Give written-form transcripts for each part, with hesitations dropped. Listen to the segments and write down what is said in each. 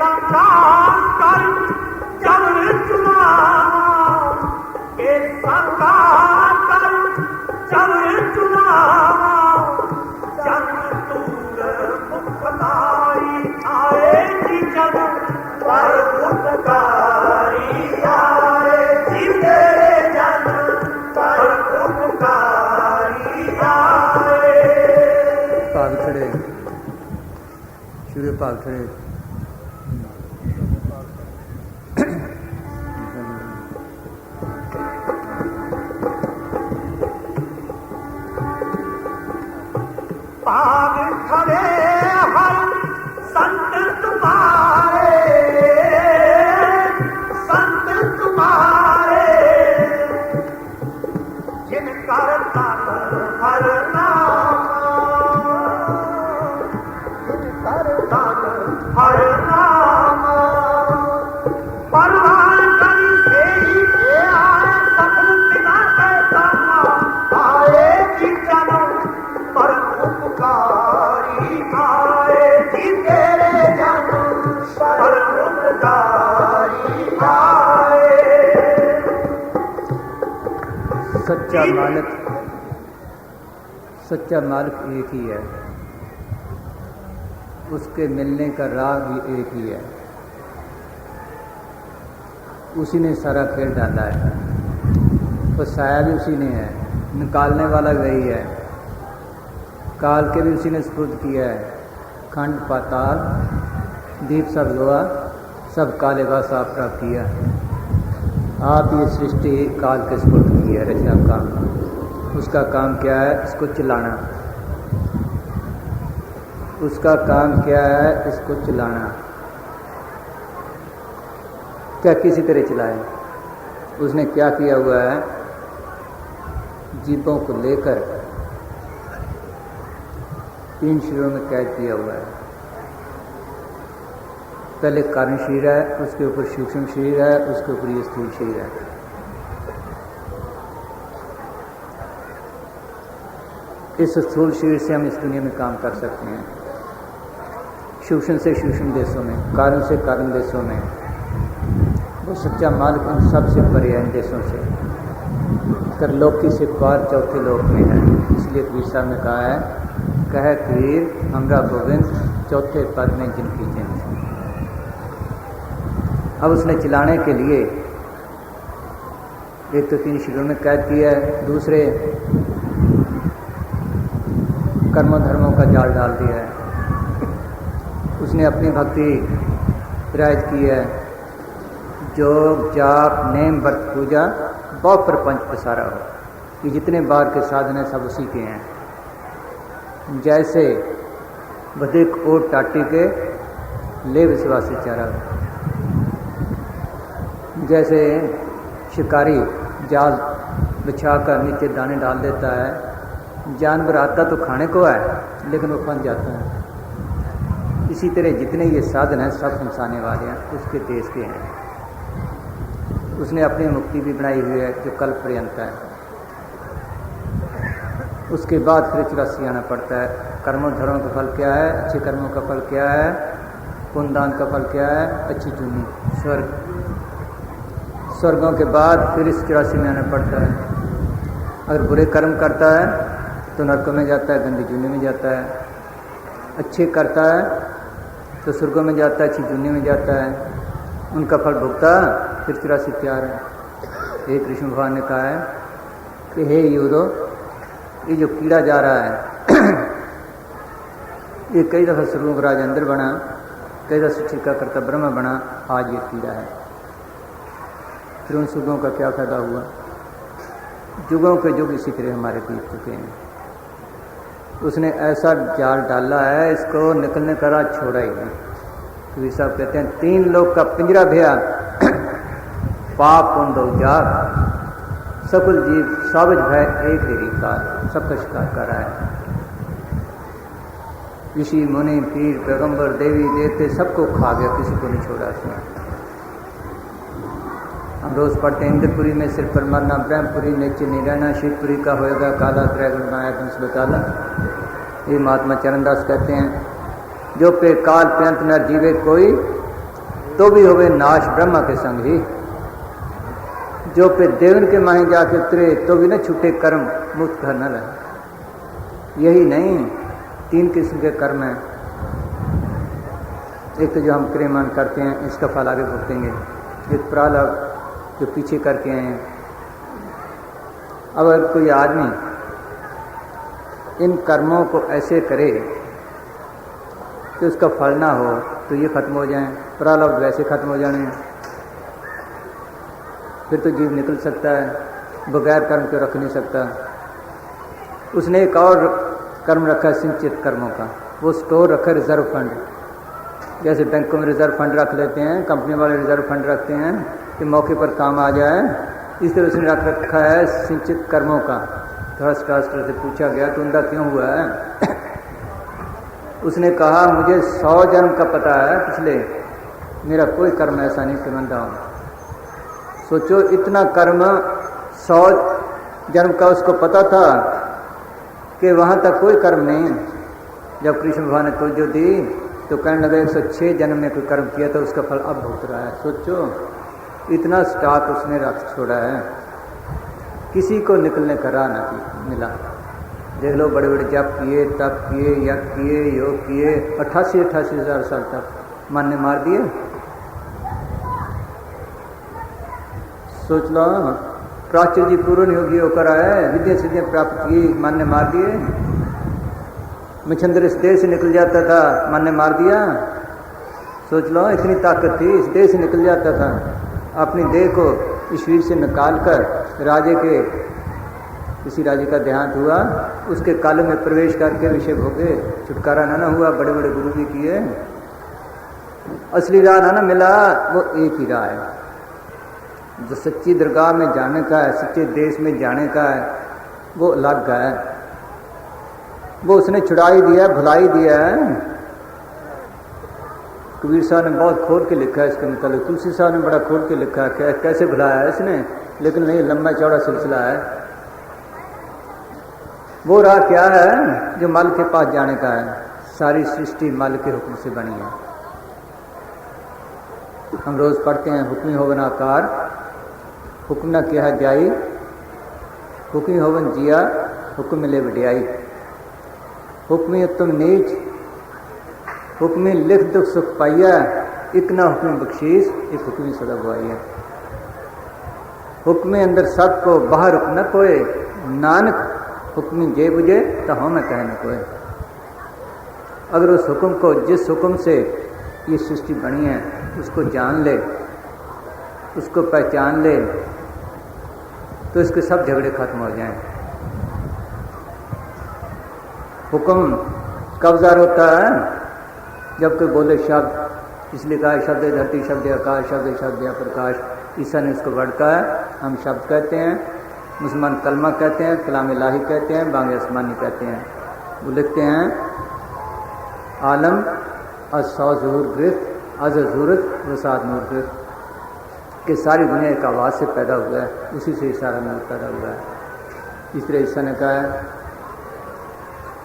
साकार कर जब चुना, के साकार कर जब चुना, जन्म दूर मुक्तकारी आएगी जब पर मुक्तकारी आएगी तेरे जन्म पर मुक्तकारी आए। भाग खड़े शुरू भाग खड़े भाग खड़े हर संत तुम्हारे, संत तुम्हारे जिनका तन हर नाम, जिनका तन हर नाम, परवान करी से ही आए सफल बिना कहता आए कि जन्म पर उपकारी आएगी तेरे जन्म पर उपकारी आए। सच्चा मालिक, सच्चा मालिक एक ही है, उसके मिलने का राह भी एक ही है, उसी ने सारा खेल डाला है, फसाया भी उसी ने है, निकालने वाला वही है, काल के भी उसी ने स्फुर्द किया है, खंड पाताल दीप सब लोहा सब काले का साफ प्राप्त किया। आप ये सृष्टि काल के स्फुर्द की है रचा काम, उसका काम क्या है? इसको चलाना, उसका काम क्या है? इसको चलाना। क्या किसी तरह चलाए? उसने क्या किया हुआ है? जीवों को लेकर 3 शरीरों में कैद किया हुआ है। पहले कारण शरीर है, उसके ऊपर सूक्ष्म शरीर है, उसके ऊपर ये स्थूल शरीर है। इस स्थूल शरीर से हम इस दुनिया में काम कर सकते हैं, सूक्ष्म से सूक्ष्म देशों में, कारण से कारण देशों में। वो सच्चा मालिक उन सबसे परे है, इन देशों से, करलोकी से पार चौथे लोक में है। इसलिए कबीर साहब ने कहा है, कह कबीर हमरा गोविंद चौथे पद में जिनकी जिन। अब उसने चलाने के लिए एक तो 3 शरीरों में कैद किया है, दूसरे कर्मों धर्मों का जाल डाल दिया है। उसने अपनी भक्ति विराजित की है, जोग जाप नेम व्रत पूजा बहुत प्रपंच पसारा हो, ये जितने बार के साधन हैं सब उसी के हैं। जैसे बधिक ओट टाटी के ले विश्वासी चारा, जैसे शिकारी जाल बिछाकर नीचे दाने डाल देता है, जानवर आता तो खाने को है लेकिन वो फंस जाता है। इसी तरह जितने ये साधन हैं सब फंसाने वाले हैं, उसके देश के हैं। उसने अपनी मुक्ति भी बनाई हुई है जो कल पर्यंत है। उसके बाद फिर 84 आना पड़ता है। कर्मों धर्मों का फल क्या है? अच्छे कर्मों का फल क्या है? पुण्यदान का फल क्या है? अच्छी जूनी स्वर्ग। स्वर्गों के बाद फिर इस 84 में आना पड़ता है। अगर बुरे कर्म करता है तो नरकों में जाता है, गंदी जूनी में जाता है। अच्छे करता है तो स्वर्गों में जाता है, अच्छी जूनी में जाता है। उनका फल भुगता फिर 84 तैयार है। हे कृष्ण भगवान ने कहा है कि हे यूरो, ये जो कीड़ा जा रहा है ये कई दफ़ा स्वर्गों का राज अंदर बना, कई दफ़ा शिक्षा करता ब्रह्म बना, आज ये कीड़ा है। फिर उन स्वर्गों का क्या फायदा हुआ? युगों के युग इसी तरह हमारे बीत चुके हैं। उसने ऐसा जाल डाला है, इसको निकलने का राज छोड़ा ही नहीं। कबीर साहब कहते हैं 3 लोग का पिंजरा भया, पाप पुण्य दो जाग, सकल जीव सावज भय एक ही काल, सबका शिकार कर रहा है। ऋषि मुनि पीर पैगंबर देवी देवते सबको खा गया, किसी को नहीं छोड़ा उसने। हम रोज पढ़ते हैं इंद्रपुरी में सिर पर मरना, ब्रह्मपुरी नीचे नहीं रहना, शिवपुरी का होएगा काला, त्रैगुण माया वंश बताला। ये महात्मा चरणदास कहते हैं, जो पे काल पे अंत न जीवे कोई, तो भी होवे नाश ब्रह्मा के संग ही। जो पे देवन के माहे जाके उतरे तो भी न छूटे कर्म मुक्त घर न रहे। यही नहीं, 3 किस्म के कर्म हैं। एक तो जो हम क्रियमान करते हैं, इसका फल आगे भुगतेंगे। एक प्रारब्ध जो पीछे करके आए हैं। अब अगर कोई आदमी इन कर्मों को ऐसे करे कि उसका फल ना हो तो ये खत्म हो जाए, प्रारब्ध वैसे खत्म हो जाने, फिर तो जीव निकल सकता है, बगैर कर्म के रख नहीं सकता। उसने एक और कर्म रखा संचित कर्मों का, वो स्टोर रखा रिजर्व फंड। जैसे बैंकों में रिजर्व फंड रख लेते हैं, कंपनी वाले रिजर्व फंड रखते हैं कि मौके पर काम आ जाए, इस तरह उसने रख रखा है संचित कर्मों का। धृतराष्ट्र से पूछा गया तो उनका क्यों हुआ है? उसने कहा मुझे 100 जन्म का पता है पिछले, मेरा कोई कर्म ऐसा नहीं कि बंधा हूँ। सोचो इतना कर्म 100 जन्म का उसको पता था कि वहाँ तक कोई कर्म नहीं। जब कृष्ण भगवान ने तुझे दी तो कहने लगे 106 जन्म में कोई कर्म किया तो उसका फल अब भुगत रहा है। सोचो इतना स्टॉक उसने रख छोड़ा है, किसी को निकलने का राह न मिला। देख लो बड़े बड़े जप किए, तप किए, यज्ञ किए, योग किए, 88 हज़ार साल तक मन ने मार दिए। सोच लो प्राच्य जी पूर्ण योगी होकर आए, विद्या सिद्धियाँ प्राप्त की, मन ने मार दिए। मच्छंदर इस देह से निकल जाता था, मन ने मार दिया। सोच लो इतनी ताकत थी, इस देह से निकल जाता था, अपनी देह को इस शरीर से निकाल कर राजे के, किसी राजे का देहांत हुआ, उसके काल में प्रवेश करके विषय भोगे, छुटकारा ना हुआ। बड़े बड़े गुरु भी किए, असली राह ना मिला। वो एक ही राह है जो सच्ची दरगाह में जाने का है, सच्चे देश में जाने का है, वो अलग है। वो उसने छुड़ाई दिया, भुलाई दिया है। कबीर साहब ने बहुत खोल के लिखा है इसके मतलब, तुलसी साहब ने बड़ा खोल के लिखा है कैसे भुलाया है इसने, लेकिन नहीं, लंबा चौड़ा सिलसिला है। वो राह क्या है जो मल के पास जाने का है। सारी सृष्टि मल के हुक्म से बनी है। हम रोज पढ़ते हैं हुक्मी होवन आकार, हुक्म न किया है जाई, हुक्मी होवन जिया, हुक्म मिले वडियाई। हुक्मी उत्तम नीच, हुक्मी लिख दुख सुख पाइया, एक न हुक्मी बख्शीश, एक हुक्मी सदा बुआइया। हुक्मे अंदर सब को, बाहर हुक्म न कोय, नानक हुक्मी जे बुझे तो हम कहे न कोय। अगर उस हुक्म को, जिस हुक्म से ये सृष्टि बनी है, उसको जान ले, उसको पहचान ले, तो इसके सब झगड़े खत्म हो जाएं। हुक्म कब ज़ाहिर होता है? जब कोई बोले शब्द, इसलिए कहा शब्द धरती, शब्द आकाश, शब्द या प्रकाश। ईसा ने इसको वर्ड कहा है। हम शब्द कहते हैं, मुसलमान कलमा कहते हैं, कलाम इलाही कहते हैं, बांगे आसमानी कहते हैं। वो लिखते हैं आलम अज सौ ज़हूर गिरफ्त, अज ज़रूरत वसात नूर गिरफ्त, कि सारी दुनिया एक आवाज़ से पैदा हुआ है, उसी से सारा नूर पैदा हुआ है। इस तरह ईसा ने कहा है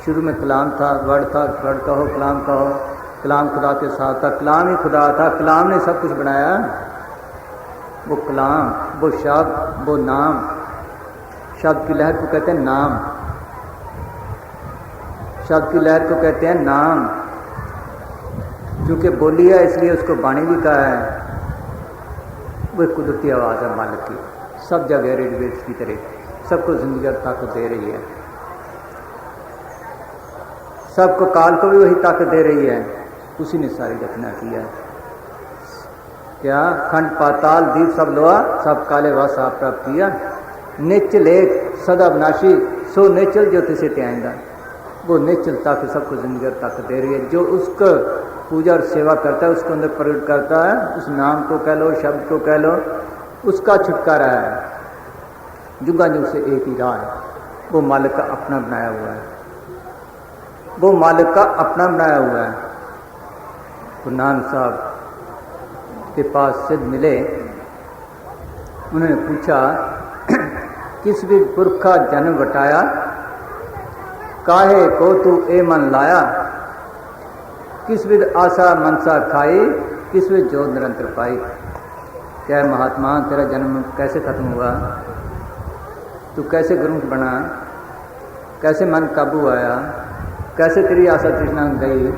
शुरू में कलाम था, वर्ड था, वर्ड कहो, कलाम खुदा के साथ था, कलाम ही खुदा था, कलाम ने सब कुछ बनाया। वो कलाम, वो शब्द, वो नाम, शब्द की लहर को कहते हैं नाम, शब्द की लहर को कहते हैं नाम। क्योंकि बोली है इसलिए उसको बाणी भी कहा है। वो एक कुदरती आवाज़ है मालिक की, सब जगह रेडिवेट्स की तरह सबको जिंदगी और ताकत दे रही है। सबको, काल को भी वही ताकत दे रही है, उसी ने सारी रचना किया। क्या खंड पाताल दीप सब लोहा, सब काले वास आप प्राप्त किया। निश्चल एक सदा विनाशी, सो निश्चल ज्योति से त्याएंगा। वो निश्चल ताकत सबको जिंदगी और ताकत दे रही है। जो उसको पूजा और सेवा करता है, उसके अंदर प्रकट करता है, उस नाम को कह लो, शब्द को कह लो, उसका छुटकारा है। जुगा जुग से एक ही राह है, वो मालिक का अपना बनाया हुआ है, वो मालिक का अपना बनाया हुआ है। गुरु नानक साहब के पास सिद्ध मिले, उन्होंने पूछा किस भी पुरख का जन्म बटाया, काहे को तू ए मन लाया, किस विद आशा मनसा खाई, 21वें जोत निरंतर पाई। क्या है महात्मा, तेरा जन्म कैसे खत्म हुआ, तू कैसे गुरुमुख बना, कैसे मन काबू आया, कैसे तेरी आशा तृष्णा गई?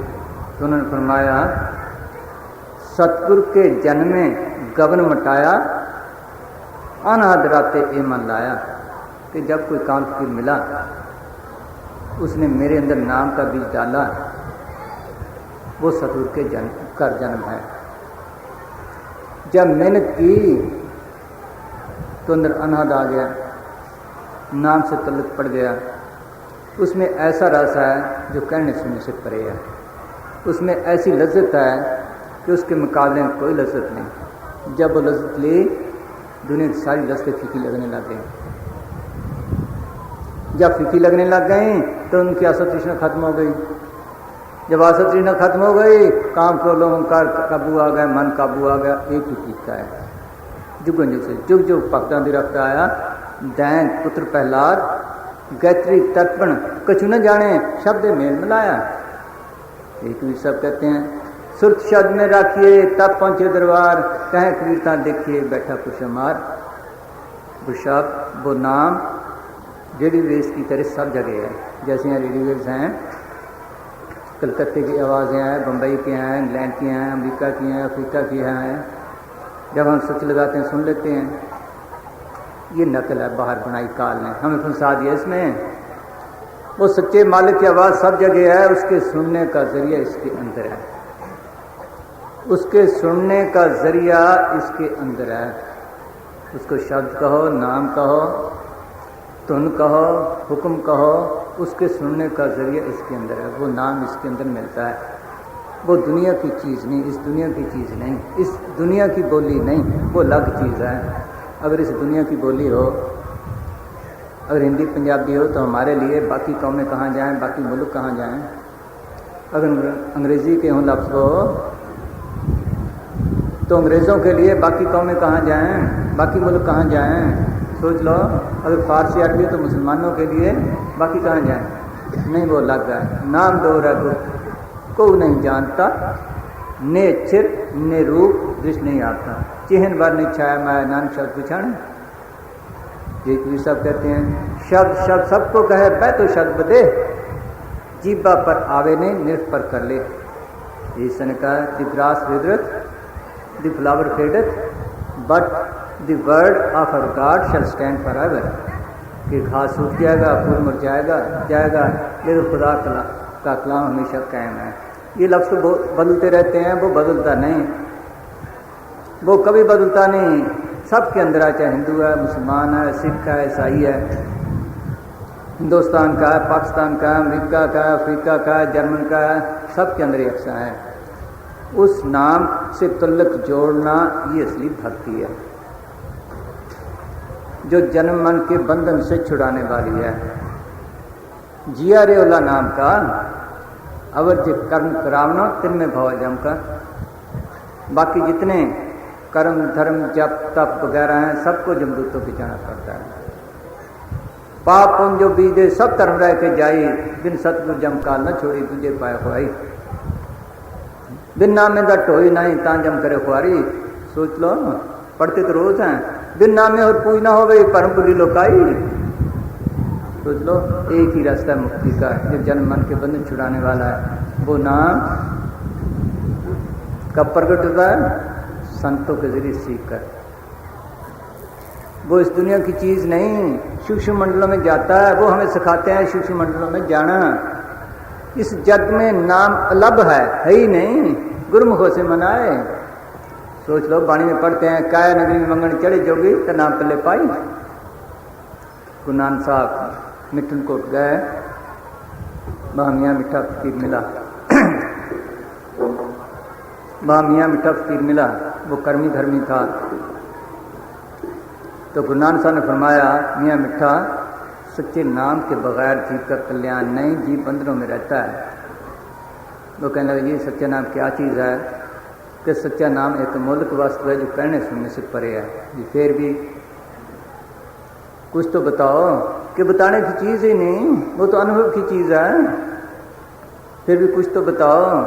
तो उन्होंने फरमाया सतगुरु के जन्म में गबन मटाया, अनहद राते ए मन लाया। कि जब कोई काल फकीर मिला उसने मेरे अंदर नाम का बीज डाला, वो सतगुरु के जन्म है। जब मेहनत की तो अंदर अनहद आ गया, नाम से तल्लुक पड़ गया। उसमें ऐसा रस है जो कहने सुनने से परे है, उसमें ऐसी लज्जत है कि उसके मुकाबले में कोई लज्जत नहीं। जब वो लज्जत ली, दुनिया की सारी लज्जतें फीकी लगने लग गई। जब फीकी लगने लग गई तो उनकी आशा तृष्णा खत्म हो गई। जब आशा तृष्णा खत्म हो गई, काम को लोगों का काबू आ गया, मन काबू आ गया। एक ही पीता है जुगन जुग से जुग जुग पकता रखता आया। दैन पुत्र प्रहलाद गायत्री तर्पण कछु न जाने, शब्द मेल मिलाया। एक भी सब कहते हैं सुर्ख शब्द में राखिए तब पहुंचे दरबार, कहें कबीरता देखिए बैठा कुशमार। वो शब्द वो नाम रेडियो वेव्स की तरह सब जगह है। जैसे यहाँ रेडियो वेव्स हैं, कलकत्ते की आवाज़ें हैं, बम्बई की हैं, इंग्लैंड की हैं, अमेरिका की हैं, अफ्रीका की हैं। जब हम स्विच लगाते हैं सुन लेते हैं। ये नकल है बाहर बनाई काल ने, हमें फंसा दिया इसमें। वो सच्चे मालिक की आवाज़ सब जगह है, उसके सुनने का जरिया इसके अंदर है, उसके सुनने का जरिया इसके अंदर है। उसको शब्द कहो, नाम कहो, धुन कहो, हुक्म कहो, उसके सुनने का जरिया इसके अंदर है। वो नाम इसके अंदर मिलता है। वो दुनिया की चीज़ नहीं, इस दुनिया की चीज़ नहीं, इस दुनिया की बोली नहीं, वो अलग चीज़ है। अगर इस दुनिया की बोली हो, अगर हिंदी पंजाबी हो तो हमारे लिए बाकी कौमें कहाँ जाएं, बाकी मुल्क कहाँ जाएं। अगर अंग्रेज़ी के हों लफ्ज़ हो तो अंग्रेज़ों के लिए बाकी कौमें कहाँ जाएं, बाकी मुल्क कहाँ जाएं। सोच लो, अगर फारसी अरबी तो मुसलमानों के लिए बाकी कहाँ जाएं। नहीं, वो अलग है। नाम दो रघु को नहीं जानता, ने चिर ने रूप दृष्ट नहीं आता, चिन्ह भर नहीं छाया माया नानक शब्द पिछाड़े। एक भी सब कहते हैं शब्द शब्द सबको कहे बै तो शब्द दे, जीबा पर आवे नहीं निर्फ पर कर ले। ईसा ने कहा the grass withereth, the flower fadeth, but the word of our God shall stand for ever. कि घास सूख जाएगा, फूल मुरझाएगा जाएगा, लेकिन खुदा का कलाम हमेशा कायम है। ये लफ्ज़ तो बदलते रहते हैं, वो बदलता नहीं, वो कभी बदलता नहीं। सबके अंदर है, चाहे हिंदू है, मुसलमान है, सिख है, ईसाई है, हिंदुस्तान का है, पाकिस्तान का है, अमेरिका का है, अफ्रीका का है, जर्मन का है, सबके अंदर एक सा है। उस नाम से तल्लुक जोड़ना ये असली भक्ति है, जो जन्म मन के बंधन से छुड़ाने वाली है। जिया रे ओला नाम का अवर जे कर्म करावना तिन में भव जम का। बाकी जितने कर्म धर्म जप तप वगैरह हैं सबको जमदूतों पे जाना पड़ता है। पाप पुण्य जो बीजे सब धर्म रह के जाई, बिन सतगुरु जम काल न छोड़ी तुझे पाए खुआई। बिन नामे दा टोई नहीं तां जम करे खुआरी। सोच लो, पढ़ते तो रोज हैं, बिन नामे और पूज ना हो गई परम बुरी लोकाई। सोच लो, एक ही रास्ता है मुक्ति का, जो जन्म मन के बंधन छुड़ाने वाला है। वो नाम कब प्रकट होता है? संतों के जरिए सीख कर। वो इस दुनिया की चीज नहीं, सूक्ष्म मंडलों में जाता है, वो हमें सिखाते हैं सूक्ष्म मंडलों में जाना। इस जग में नाम अलग है ही नहीं, गुरुमुखों से मनाए। सोच लो, बाणी में पढ़ते हैं काया नगरी में मंगन चढ़े जोगी तो नाम पल्ले पाई। गुरु नानक साहब मिठन कोट गए, वहाँ मियाँ मिठा फकीर मिला। वहाँ मियाँ मिठा फकीर मिला, वो कर्मी धर्मी था। तो गुरु नानक साहब ने फरमाया, मियाँ मिठा सच्चे नाम के बगैर जीव का कल्याण नहीं, जीव बंधनों में रहता है। वो कहने लगे ये सच्चा नाम क्या चीज़ है? कि सच्चा नाम एक मौलिक वस्तु है जो कहने सुनने से परे है। ये फिर भी कुछ तो बताओ। कि बताने की चीज़ ही नहीं, वो तो अनुभव की चीज़ है। फिर भी कुछ तो बताओ।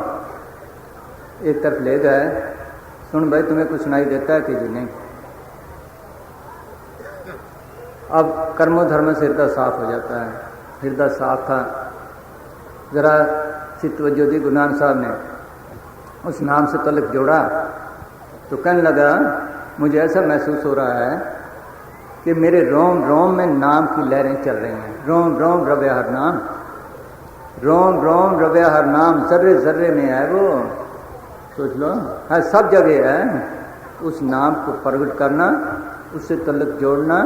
एक तरफ ले गए, सुन भाई, तुम्हें कुछ सुनाई देता है कि जी नहीं? अब कर्मो धर्म से हृदय साफ हो जाता है। हृदय साफ था, जरा चित्तवज्योति गुरु नानक साहब ने उस नाम से तलक जोड़ा तो कहने लगा, मुझे ऐसा महसूस हो रहा है कि मेरे रोम रोम में नाम की लहरें चल रही हैं। रोम रोम रव्य हर नाम, रोम रोम रव्य हर नाम, जर्रे जर्रे में है वो। सोच लो, है सब जगह है। उस नाम को प्रगट करना, उससे तलक जोड़ना,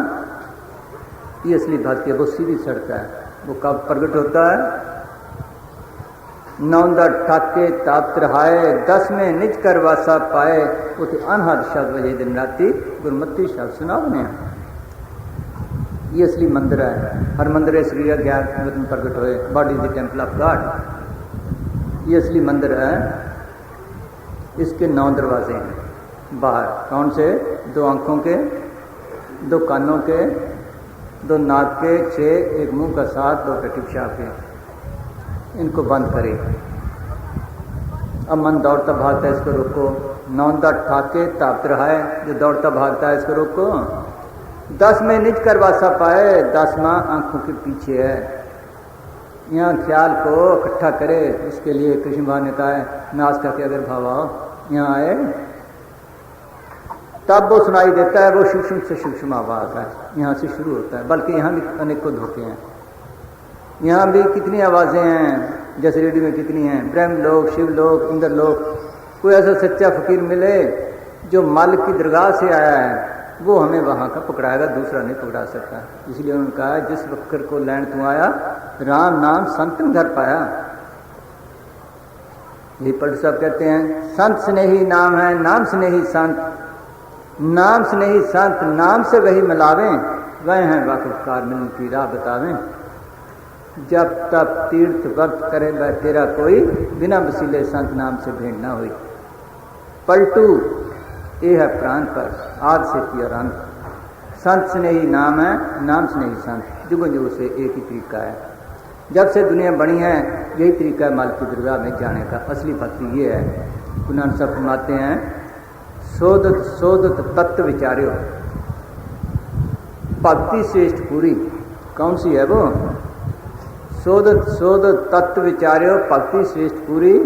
ये असली भक्ति है। वो सीधी सड़क है। वो कब प्रगट होता है? नौंदा ठाके ताप रहाए, 10 में निज कर वासा पाए, उत अनहद शब्द वजह दिन राती गुरमती शब्द सुनावने। ये असली मंदिर है। हर मंदिर श्री ज्ञान में प्रकट हुए, body is the temple of God. ये असली मंदिर है। इसके 9 दरवाजे हैं बाहर। कौन से? 2 आंखों के, 2 कानों के, 2 नाक के, 6, 1 मुंह का 7, 2 पेट पेशाब के। इनको बंद करे। अब मन दौड़ता भागता है, इसको रोको। नौंदा ठाके ताप रहा है, जो दौड़ता भागता है इसको रोको। 10 में निज कर वासा पाए, 10वां आंखों के पीछे है। यहाँ ख्याल को इकट्ठा करे। इसके लिए कृष्ण भगवान ने कहा है, नाश करके अगर भाव आओ यहाँ आए, तब वो सुनाई देता है। वो सूक्ष्म से सूक्ष्म आवाज है, यहाँ से शुरू होता है। बल्कि यहाँ भी अनेकों धोखे हैं। यहाँ भी कितनी आवाज़ें हैं, जैसे रेडियो में कितनी हैं। ब्रह्म लोक, शिव लोक, इंद्र लोक। कोई ऐसा सच्चा फकीर मिले जो मालिक की दरगाह से आया है, वो हमें वहाँ का पकड़ाएगा, दूसरा नहीं पकड़ा सकता। इसलिए उन्होंने कहा, जिस फकीर को लैंड तू आया, राम नाम संतन घर पाया। यही पट साहब कहते हैं, संत स्नेही नाम है, नाम स्नेही संत, नाम स्नेही संत, नाम से वही मिलावें, वह हैं वाकिफकार मिलन की राह बतावें। जब तब तीर्थ व्रत करे वह तेरा कोई, बिना वसीले संत नाम से भेंट ना हुई। पलटू ये है प्राण पर, आद से की और अंत। संत स्नेही नाम है, नाम स्नेही संत, जुगों जुगों से एक ही तरीका है। जब से दुनिया बनी है, यही तरीका है मालिक की दरगाह में जाने का। असली भक्ति ये है। गुरु नानक साहब फरमाते हैं, शोधत शोधत तत्व विचार्यो, भक्ति श्रेष्ठ पूरी। कौन सी है वो? शोधत शोधत तत्व विचार्यो, भक्ति श्रेष्ठ पूरी।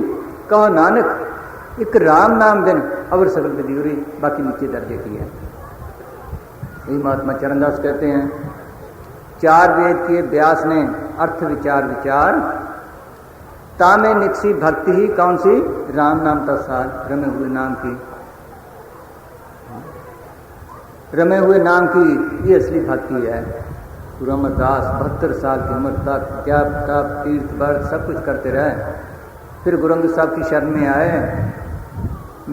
कहो नानक एक राम नाम दिन, अवर सगल विधियूरी, बाकी नीचे दर्जे की है। यही महात्मा चरणदास कहते हैं, 4 वेद के व्यास ने अर्थ विचार विचार, तामे निकसी भक्ति ही। कौन सी? राम नाम का सार, रमे हुए नाम की, रमे हुए नाम की। ये असली भक्ति है। गुरु अमरदास 72 साल की उम्र तक जप तप तीर्थ व्रत सब कुछ करते रहे। फिर गुरु अंगद साहब की शरण में आए,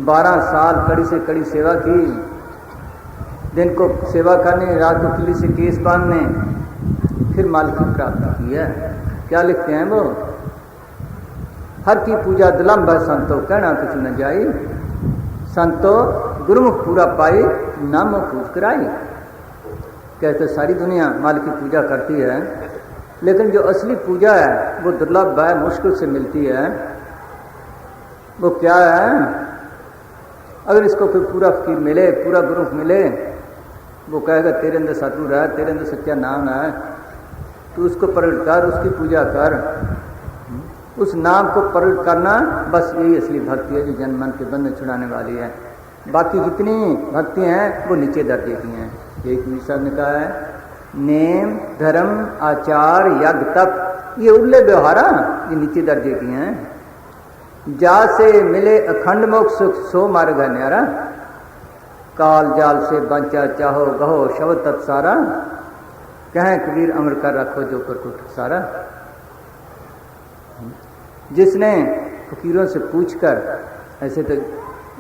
12 साल कड़ी से कड़ी सेवा की। दिन को सेवा करने, रात को किले से केस बांधने, फिर मालिक की प्राप्ति की है। क्या लिखते हैं वो? हर की पूजा दिलम भय संतो, कहना कुछ न जाई, संतो गुरुमुख पूरा पाई, नामो पूज कराई। कहते सारी दुनिया मालिक की पूजा करती है, लेकिन जो असली पूजा है वो दुर्लभ है, मुश्किल से मिलती है। वो क्या है? अगर इसको कोई पूरा फकीर मिले, पूरा गुरु मिले, वो कहेगा तेरे अंदर सतगुरु है, तेरे अंदर सच्चा नाम है, तू उसको प्रकट कर, उसकी पूजा कर। उस नाम को प्रकट करना, बस यही असली भक्ति है जो जन मन के बंधन छुड़ाने वाली है। बाकी जितनी भक्ति हैं वो नीचे दर्जे की हैं। एक साहब ने कहा है, नेम धर्म आचार यज्ञ तप, ये उल्ले व्यवहारा, ये नीचे दर्जे की हैं। जा से मिले अखंड मोक्ष सुख, सो मार्ग है न्यारा। काल जाल से बंचा चाहो गहो, शब्द तत्सारा, कहें कबीर अमर कर रखो जो कर कुछ सारा। जिसने फकीरों से पूछकर ऐसे तो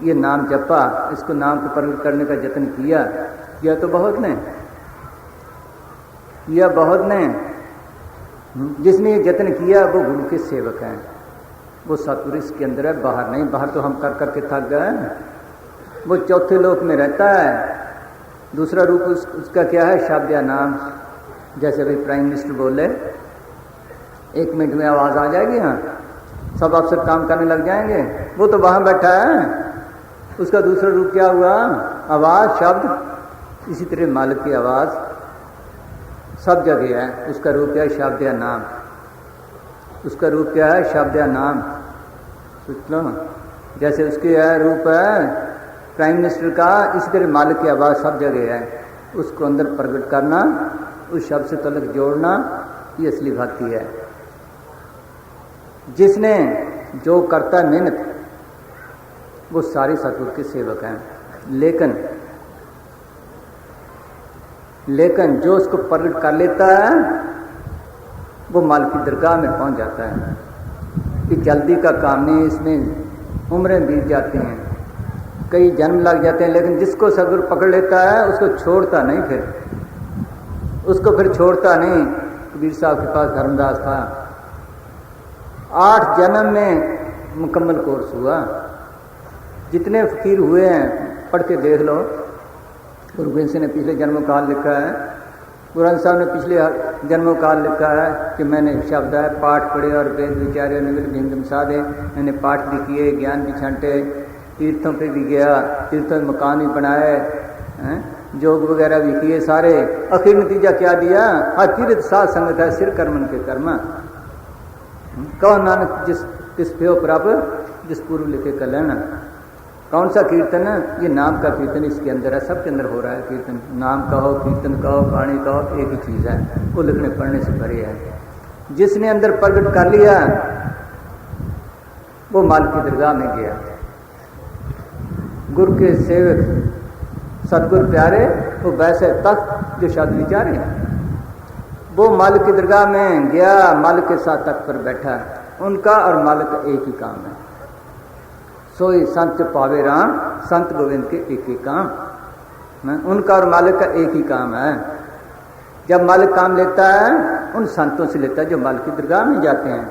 ये नाम जपा, इसको नाम को प्रकट करने का जतन किया तो बहुत ने किया, बहुत ने। जिसने ये जतन किया वो गुरु के सेवक हैं, वो सतगुरु इसके अंदर है, बाहर नहीं। बाहर तो हम कर करके थक गए। वो चौथे लोक में रहता है। दूसरा रूप उसका क्या है? शब्द या नाम। जैसे भाई प्राइम मिनिस्टर बोले, 1 मिनट में आवाज़ आ जाएगी, हाँ सब अफसर काम करने लग जाएंगे। वो तो वहाँ बैठा है, उसका दूसरा रूप क्या हुआ? आवाज, शब्द। इसी तरह मालिक की आवाज सब जगह है, उसका रूप क्या है? शब्द या नाम। उसका रूप क्या है? शब्द या नाम। सोच लो, जैसे उसके रूप है प्राइम मिनिस्टर का, इसी तरह मालिक की आवाज सब जगह है। उसको अंदर प्रकट करना, उस शब्द से तलक जोड़ना, ये असली भक्ति है। जिसने जो करता है मेहनत, वो सारे सतगुरु के सेवक हैं। लेकिन जो उसको प्रकट कर लेता है वो मालिक की दरगाह में पहुंच जाता है। कि जल्दी का काम नहीं, इसमें उम्रें बीत जाती हैं, कई जन्म लग जाते हैं, लेकिन जिसको सतगुरु पकड़ लेता है उसको छोड़ता नहीं, फिर छोड़ता नहीं। कबीर साहब के पास धर्मदास था, 8 जन्म में मुकम्मल कोर्स हुआ। जितने फकीर हुए हैं पढ़ के देख लो। गुरु गोविंद सिंह ने पिछले जन्मों काल लिखा है, गुरु ग्रंथ साहब ने पिछले जन्मों काल लिखा है कि मैंने शब्द है पाठ पढ़े और वेद विचारे निविल भीम साधे, मैंने पाठ भी किए, ज्ञान भी छांटे, तीर्थों पे भी गया, तीर्थों में मकान भी बनाए, योग वगैरह भी किए सारे। आखिर नतीजा क्या दिया? हर तीर्थ साध संगत है, सिर कर्मन के कर्मा। कहो नानक जिस पे प्राप्त जिस पूर्व लिखे कल्याण। कौन सा कीर्तन? ये नाम का कीर्तन इसके अंदर है, सबके अंदर हो रहा है कीर्तन। नाम कहो, कीर्तन कहो, वाणी कहो, एक ही चीज है, वो लिखने पढ़ने से भरे है। जिसने अंदर प्रकट कर लिया वो मालिक की दरगाह में गया। गुरु के सेवक सतगुरु प्यारे, वो वैसे तख्त जो शब्द विचारे, वो मालिक की दरगाह में गया, मालिक के साथ तख्त पर बैठा। उनका और मालिक का एक ही काम है, सोई संत पावे राम, संत गोविंद के एक ही काम। उनका और मालिक का एक ही काम है। जब मालिक काम लेता है उन संतों से लेता है जो मालिक की दरगाह में जाते हैं।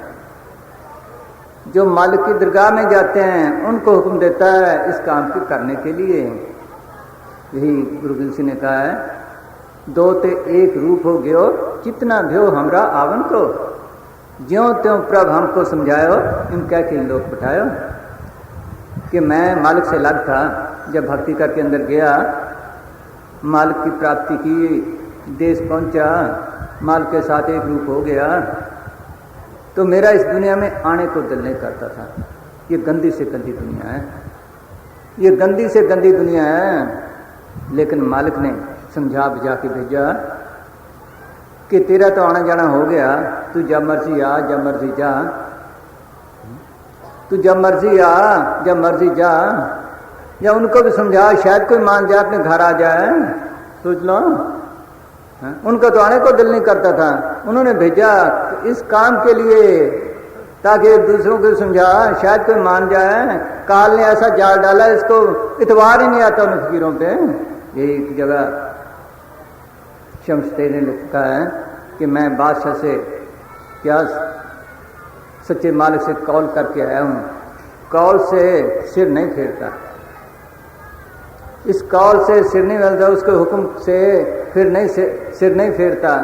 जो मालिक की दरगाह में जाते हैं उनको हुक्म देता है इस काम को करने के लिए। यही गुरु गोविंद सिंह ने कहा है, दो ते एक रूप हो गयो, चितना भ्यो हमरा आवन को, ज्यों त्यों प्रभ हमको समझायो, इन कह के लोग पठायो। कि मैं मालिक से अलग था, जब भक्ति करके अंदर गया, मालिक की प्राप्ति की, देश पहुंचा, मालिक के साथ एक रूप हो गया, तो मेरा इस दुनिया में आने को दिल नहीं करता था। ये गंदी से गंदी दुनिया है, ये गंदी से गंदी दुनिया है। लेकिन मालिक ने समझा बुझा के भेजा कि तेरा तो आना जाना हो गया, तू जब मर्जी आ, जब मर्जी जा, तू जब मर्जी आ, जब मर्जी जा। या उनको भी समझा, शायद कोई मान जाए, अपने घर आ जाए, सोच लो। उनका तो आने को दिल नहीं करता था, उन्होंने भेजा इस काम के लिए, ताकि दूसरों को समझा, शायद कोई मान जाए। काल ने ऐसा जाल डाला, इसको इतवार ही नहीं आता उन फकीरों पे। यही एक जगह शमस्ते ने लिखा है कि मैं बादशाह से क्या सच्चे मालिक से कॉल करके आया हूँ, कॉल से सिर नहीं फेरता, इस कॉल से सिर नहीं मिलता, उसके हुक्म से फिर नहीं सिर नहीं फेरता।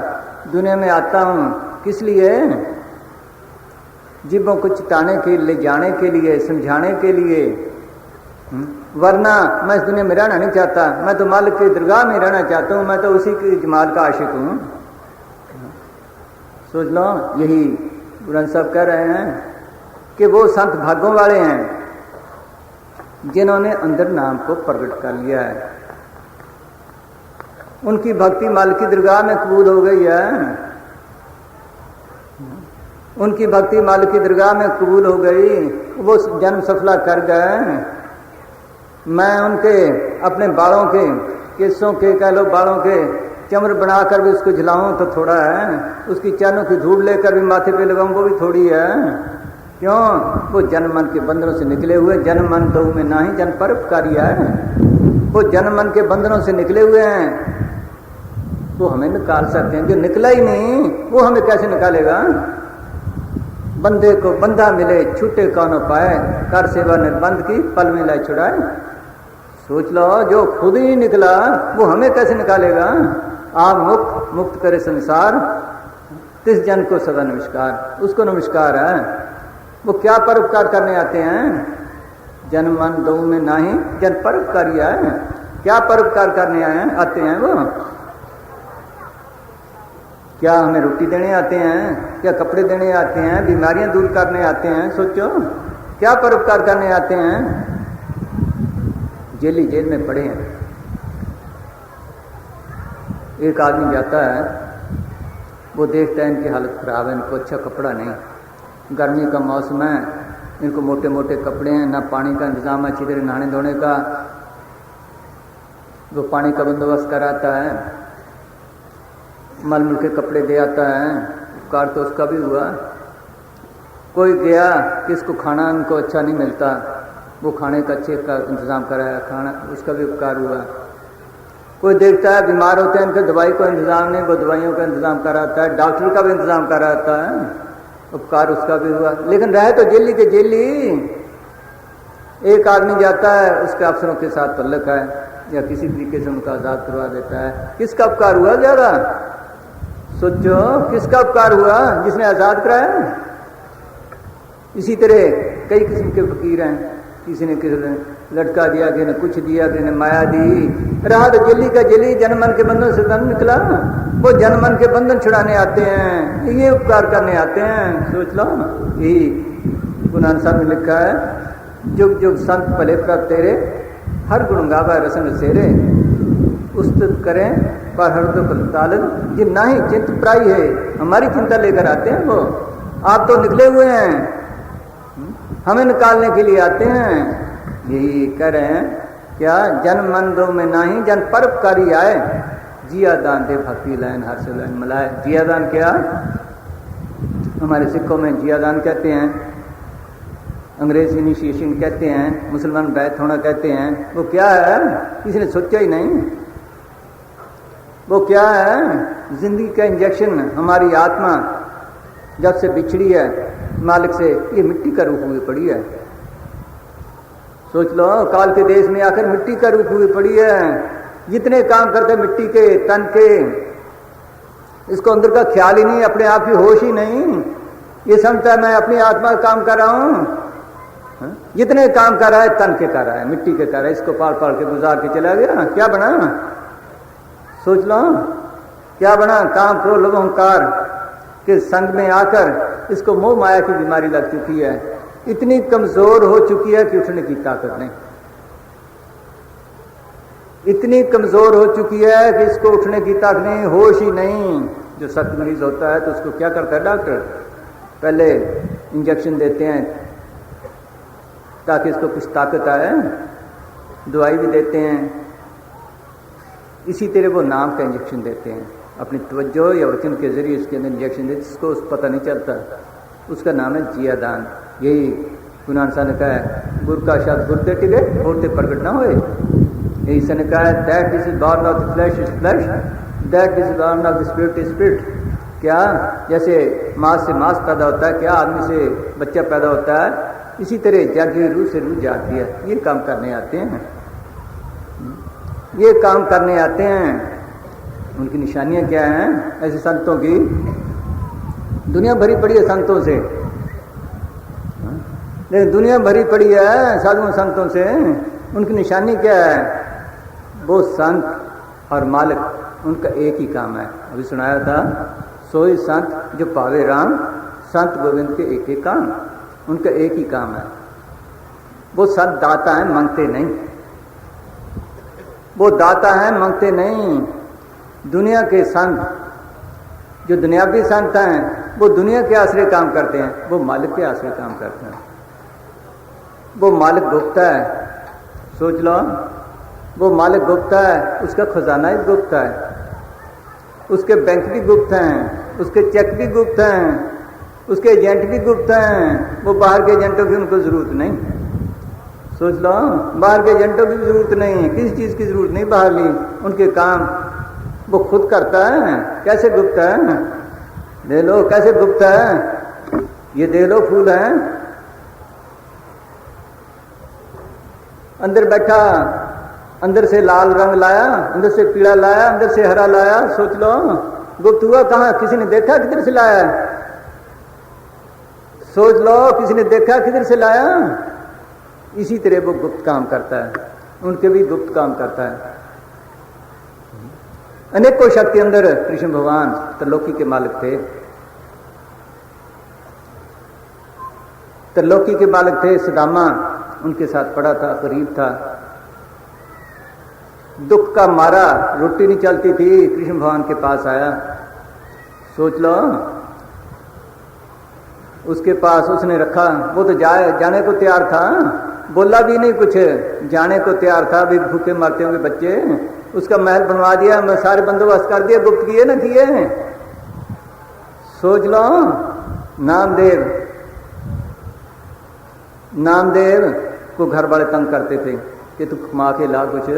दुनिया में आता हूँ किस लिए? जीवों को चिताने के लिए, जाने के लिए, समझाने के लिए। वरना मैं इस दुनिया में रहना नहीं चाहता, मैं तो मालिक की दरगाह में रहना चाहता हूँ, मैं तो उसी की जमात का आशिक हूँ। सोच लो, यही ग्रंथ साहब कह रहे हैं कि वो संत भागों वाले हैं जिन्होंने अंदर नाम को प्रकट कर लिया है। उनकी भक्ति मालिक की दरगाह में कबूल हो गई है, उनकी भक्ति मालिक की दरगाह में कबूल हो गई, वो जन्म सफला कर गए। मैं उनके अपने बालों के, केसों के, कह लो बालों के चमर बनाकर भी उसको झिलाऊं तो थोड़ा है, उसकी चरणों की धूल लेकर भी माथे पे लगाऊं वो भी थोड़ी है। क्यों? वो जन्म मन के बंधनों से निकले हुए, जन्म मन तो में ना ही जन परोपकारी है, वो जन्म मन के बंधनों से निकले हुए हैं, वो हमें निकाल सकते हैं। जो निकला ही नहीं वो हमें कैसे निकालेगा? बंदे को बंधा मिले, छूटे कौन पाए, कर सेवा निर्बंध की, पल में लाई छुड़ाए। सोच लो, जो खुद ही निकला वो हमें कैसे निकालेगा? आप मुक्त मुक्त करे संसार, तिस जन को सदा नमस्कार, उसको नमस्कार है। वो क्या परोपकार करने आते हैं? जन मन दो में नाही जन परोपकारी आए। क्या परोपकार करने आए हैं, आते हैं वो? क्या हमें रोटी देने आते हैं? क्या कपड़े देने आते हैं? बीमारियां दूर करने आते हैं? सोचो, क्या परोपकार करने आते हैं? जेली जेल में पड़े हैं। एक आदमी जाता है, वो देखता है इनकी हालत खराब है, इनको अच्छा कपड़ा नहीं, गर्मी का मौसम है, इनको मोटे मोटे कपड़े हैं, ना पानी का इंतजाम है अच्छी तरह नहाने धोने का। वो पानी का बंदोबस्त कराता है, मल के कपड़े दे आता है, उपकार तो उसका भी हुआ। कोई गया किसको खाना उनको अच्छा नहीं मिलता, वो खाने का अच्छे का इंतज़ाम कराया, खाना उसका भी उपकार हुआ। कोई देखता है बीमार होते हैं, इनके दवाई का इंतज़ाम नहीं, वो दवाइयों का इंतज़ाम कराता है, डॉक्टर का भी इंतज़ाम कराता है, उपकार उसका भी हुआ। लेकिन रहे तो जेली के जेली। एक आदमी जाता है, उसके अफसरों के साथ तल्लक है या किसी तरीके से उनका आज़ाद करवा देता है, किसका उपकार हुआ ज़्यादा? सोचो, किसका उपकार हुआ? जिसने आज़ाद कराया। इसी तरह कई किस्म के फकीर हैं, किसी ने लटका दिया, किसी ने कुछ दिया, किसी ने माया दी। रहा तो जेली का जेली, जनमन के बंधन से धन निकला। वो जनमन के बंधन छुड़ाने आते हैं, ये उपकार करने आते हैं। सोच लो, यही गुरु नानक साहब ने लिखा है, जुग जुग संत भले प्रभ तेरे, हर गुण गावा रसन सेरे, उस्तुत करें पर हर दुख तालन, ये ना ही चिंत प्राई है। हमारी चिंता लेकर आते हैं वो। आप तो निकले हुए हैं, हमें निकालने के लिए आते हैं। यही कह रहे हैं, क्या जन मन दो में नाही जन परोपकारी आए, जिया दान दे भक्ति लाइन हर से लाइन मलाए। जिया दान क्या? हमारे सिखों में जिया दान कहते हैं, अंग्रेज इनिशिएशन कहते हैं, मुसलमान बैत होना कहते हैं। वो क्या है? किसी ने सोचा ही नहीं। वो क्या है? जिंदगी का इंजेक्शन। हमारी आत्मा जब से बिछड़ी है मालिक से, ये मिट्टी का रूप हुई पड़ी है। सोच लो, काल के देश में आकर मिट्टी का रूप हुई पड़ी है। जितने काम करते मिट्टी के तन के, इसको अंदर का ख्याल ही नहीं, अपने आप की होश ही नहीं। ये समझता है मैं अपनी आत्मा का काम कर रहा हूं। जितने काम कर रहा है तन के कर रहा है, मिट्टी के कर रहा है। इसको पाल पाल के गुजार के चला गया, क्या बना? सोच लो, क्या बना? काम क्रोध लोभ अहंकार के संग में आकर इसको मोह माया की बीमारी लग चुकी है। इतनी कमजोर हो चुकी है कि उठने की ताकत नहीं। इतनी कमजोर हो चुकी है कि इसको उठने की ताकत नहीं, होश ही नहीं। जो सख्त मरीज होता है तो उसको क्या करता है डॉक्टर? पहले इंजेक्शन देते हैं ताकि इसको कुछ ताकत आए, दवाई भी देते हैं। इसी तरह वो नाम का इंजेक्शन देते हैं, अपनी तवज्जो या वचन के जरिए उसके अंदर इंजेक्शन देते, जिसको पता नहीं चलता। उसका नाम है जिया दान। यही गुरु नानक साहब ने कहा है, गुरु का शब्द गुरते टिके होते प्रकट ना होए। यही से ने कहा है, that is born of the flash is flash, that is born of the spirit is spirit. क्या? जैसे मांस से मांस पैदा होता है, क्या आदमी से बच्चा पैदा होता है, इसी तरह जागी रूह से रूह जाती है। ये काम करने आते हैं, ये काम करने आते हैं। उनकी निशानियां क्या हैं? ऐसे संतों की दुनिया भरी पड़ी है संतों से, लेकिन दुनिया भरी पड़ी है साधुओं संतों से। उनकी निशानी क्या है? वो संत और मालिक उनका एक ही काम है। अभी सुनाया था, सोई संत जो पावे राम, संत गोविंद के एक ही काम, उनका एक ही काम है। वो संत दाता है, मांगते नहीं। वो दाता है, मांगते नहीं। दुनिया के संत जो दुनियावी संत हैं, वो दुनिया के आश्रय काम करते हैं, वो मालिक के आश्रय काम करते हैं। वो मालिक गुप्त है, सोच लो, वो मालिक गुप्त है, उसका खजाना ही गुप्त है, उसके बैंक भी गुप्त हैं, उसके चेक भी गुप्त हैं, उसके एजेंट भी गुप्त हैं। वो बाहर के एजेंटों की उनको जरूरत नहीं। सोच लो, बाहर के एजेंटों की भी जरूरत नहीं, किसी चीज की जरूरत नहीं बाहर ली। उनके काम वो खुद करता है। कैसे गुप्त है? दे लो, कैसे गुप्त है? ये दे लो, फूल है, अंदर बैठा, अंदर से लाल रंग लाया, अंदर से पीला लाया, अंदर से हरा लाया। सोच लो, गुप्त हुआ कहाँ? किसी ने देखा किधर से लाया? सोच लो, किसी ने देखा किधर से लाया? इसी तरह वो गुप्त काम करता है, उनके भी गुप्त काम करता है। अनेकों शक्ति अंदर कृष्ण भगवान त्रिलोकी के मालिक थे, त्रिलोकी के मालिक थे। सुदामा उनके साथ पड़ा था, करीब था। दुख का मारा, रोटी नहीं चलती थी, कृष्ण भगवान के पास आया। सोच लो, उसके पास उसने रखा, वो तो जाने को तैयार था, बोला भी नहीं कुछ, जाने को तैयार था। भी भूखे मरते होंगे बच्चे, उसका महल बनवा दिया, मैं सारे बंदोबस्त कर दिया, गुप्त किए ना किए। सोच लो, नामदेव को घर वाले तंग करते थे कि तू कमा के ला कुछ।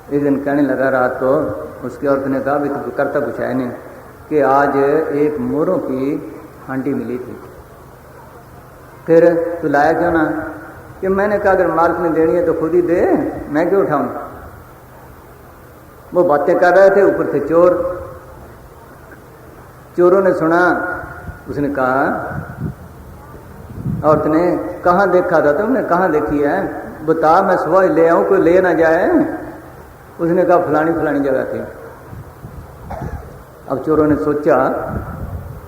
एक दिन कहने लगा रात को, उसकी औरत ने कहा भी तू करता कुछ है नहीं, कि आज एक मोरों की हांडी मिली थी, फिर तू लाया क्यों ना? कि मैंने कहा अगर मालिक ने देनी है तो खुद ही दे, मैं क्यों उठाऊं। वो बातें कर रहे थे, ऊपर थे चोर। चोरों ने सुना, उसने कहा, औरत ने कहाँ देखा था तुमने, कहाँ देखी है, बता, मैं सुबह ले आऊं, कोई ले ना जाए। उसने कहा फलानी फलानी जगह थी। अब चोरों ने सोचा,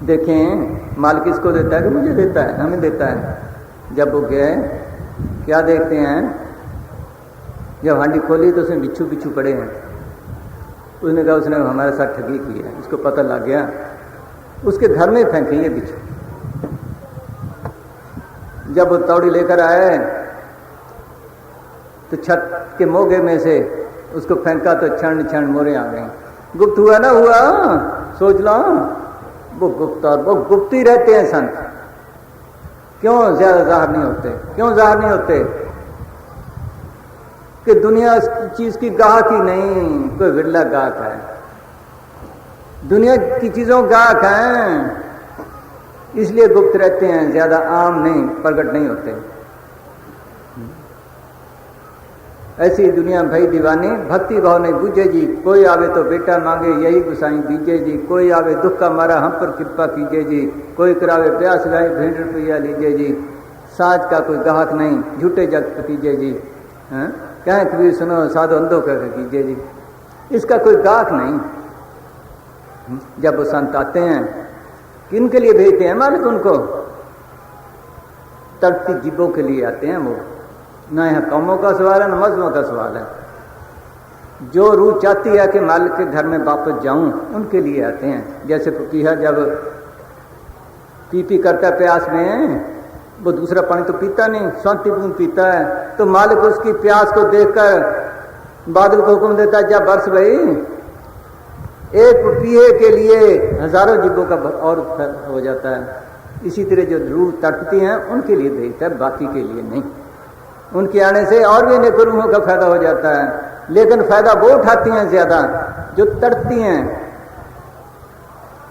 देखें मालिक किसको देता है कि मुझे देता है, हमें देता है। जब वो गए, क्या देखते हैं, जब हांडी खोली तो उसमें बिच्छू बिच्छू पड़े हैं। उसने कहा उसने हमारे साथ ठगी की है, इसको पता लग गया, उसके घर में फेंके ये बिच्छू। जब वो तौड़ी लेकर आए तो छत के मोगे में से उसको फेंका तो क्षण क्षण मोरे आ गए। गुप्त हुआ ना हुआ, सोच लो, वो गुप्त, और वो गुप्त ही रहते हैं संत। क्यों ज्यादा जाहिर नहीं होते, क्यों जाहिर नहीं होते? कि दुनिया इस चीज की गाहक ही नहीं, कोई विरला गाहक है। दुनिया की चीजों गाहक हैं, इसलिए गुप्त रहते हैं, ज्यादा आम नहीं, प्रकट नहीं होते। ऐसी दुनिया भई दीवानी, भक्ति भाव नहीं बूझे जी। कोई आवे तो बेटा मांगे, यही गुसाई दीजिए जी। कोई आवे दुख का मारा, हम पर कृपा कीजिए जी। कोई करावे प्यास गाय, भेंट रुपया लीजिए जी। साज का कोई गाहक नहीं, झूठे जग कीजिए जी। कहें कबीर सुनो, साधु अंधो कर कीजिए जी। इसका कोई गाहक नहीं। जब वो संत आते हैं, किन के लिए भेजते हैं मालिक उनको? तड़पती जीवों के लिए आते हैं वो। ना यहाँ कौमों का सवाल है, ना मजहबों का सवाल है। जो रूह चाहती है कि मालिक के घर में वापस जाऊं, उनके लिए आते हैं। जैसे फकीहा जब पी करता है प्यास में, वो दूसरा पानी तो पीता नहीं, शांति बूंद पीता है, तो मालिक उसकी प्यास को देखकर बादल को हुक्म देता है, जा बरस भाई। एक पिए के लिए हजारों जीवों का और हो जाता है। इसी तरह जो रूह तड़पती हैं उनके लिए भेजता है, बाकी के लिए नहीं। उनके आने से और भी अनेक रूहों का फायदा हो जाता है, लेकिन फायदा वो उठाती हैं ज्यादा जो तड़पती हैं।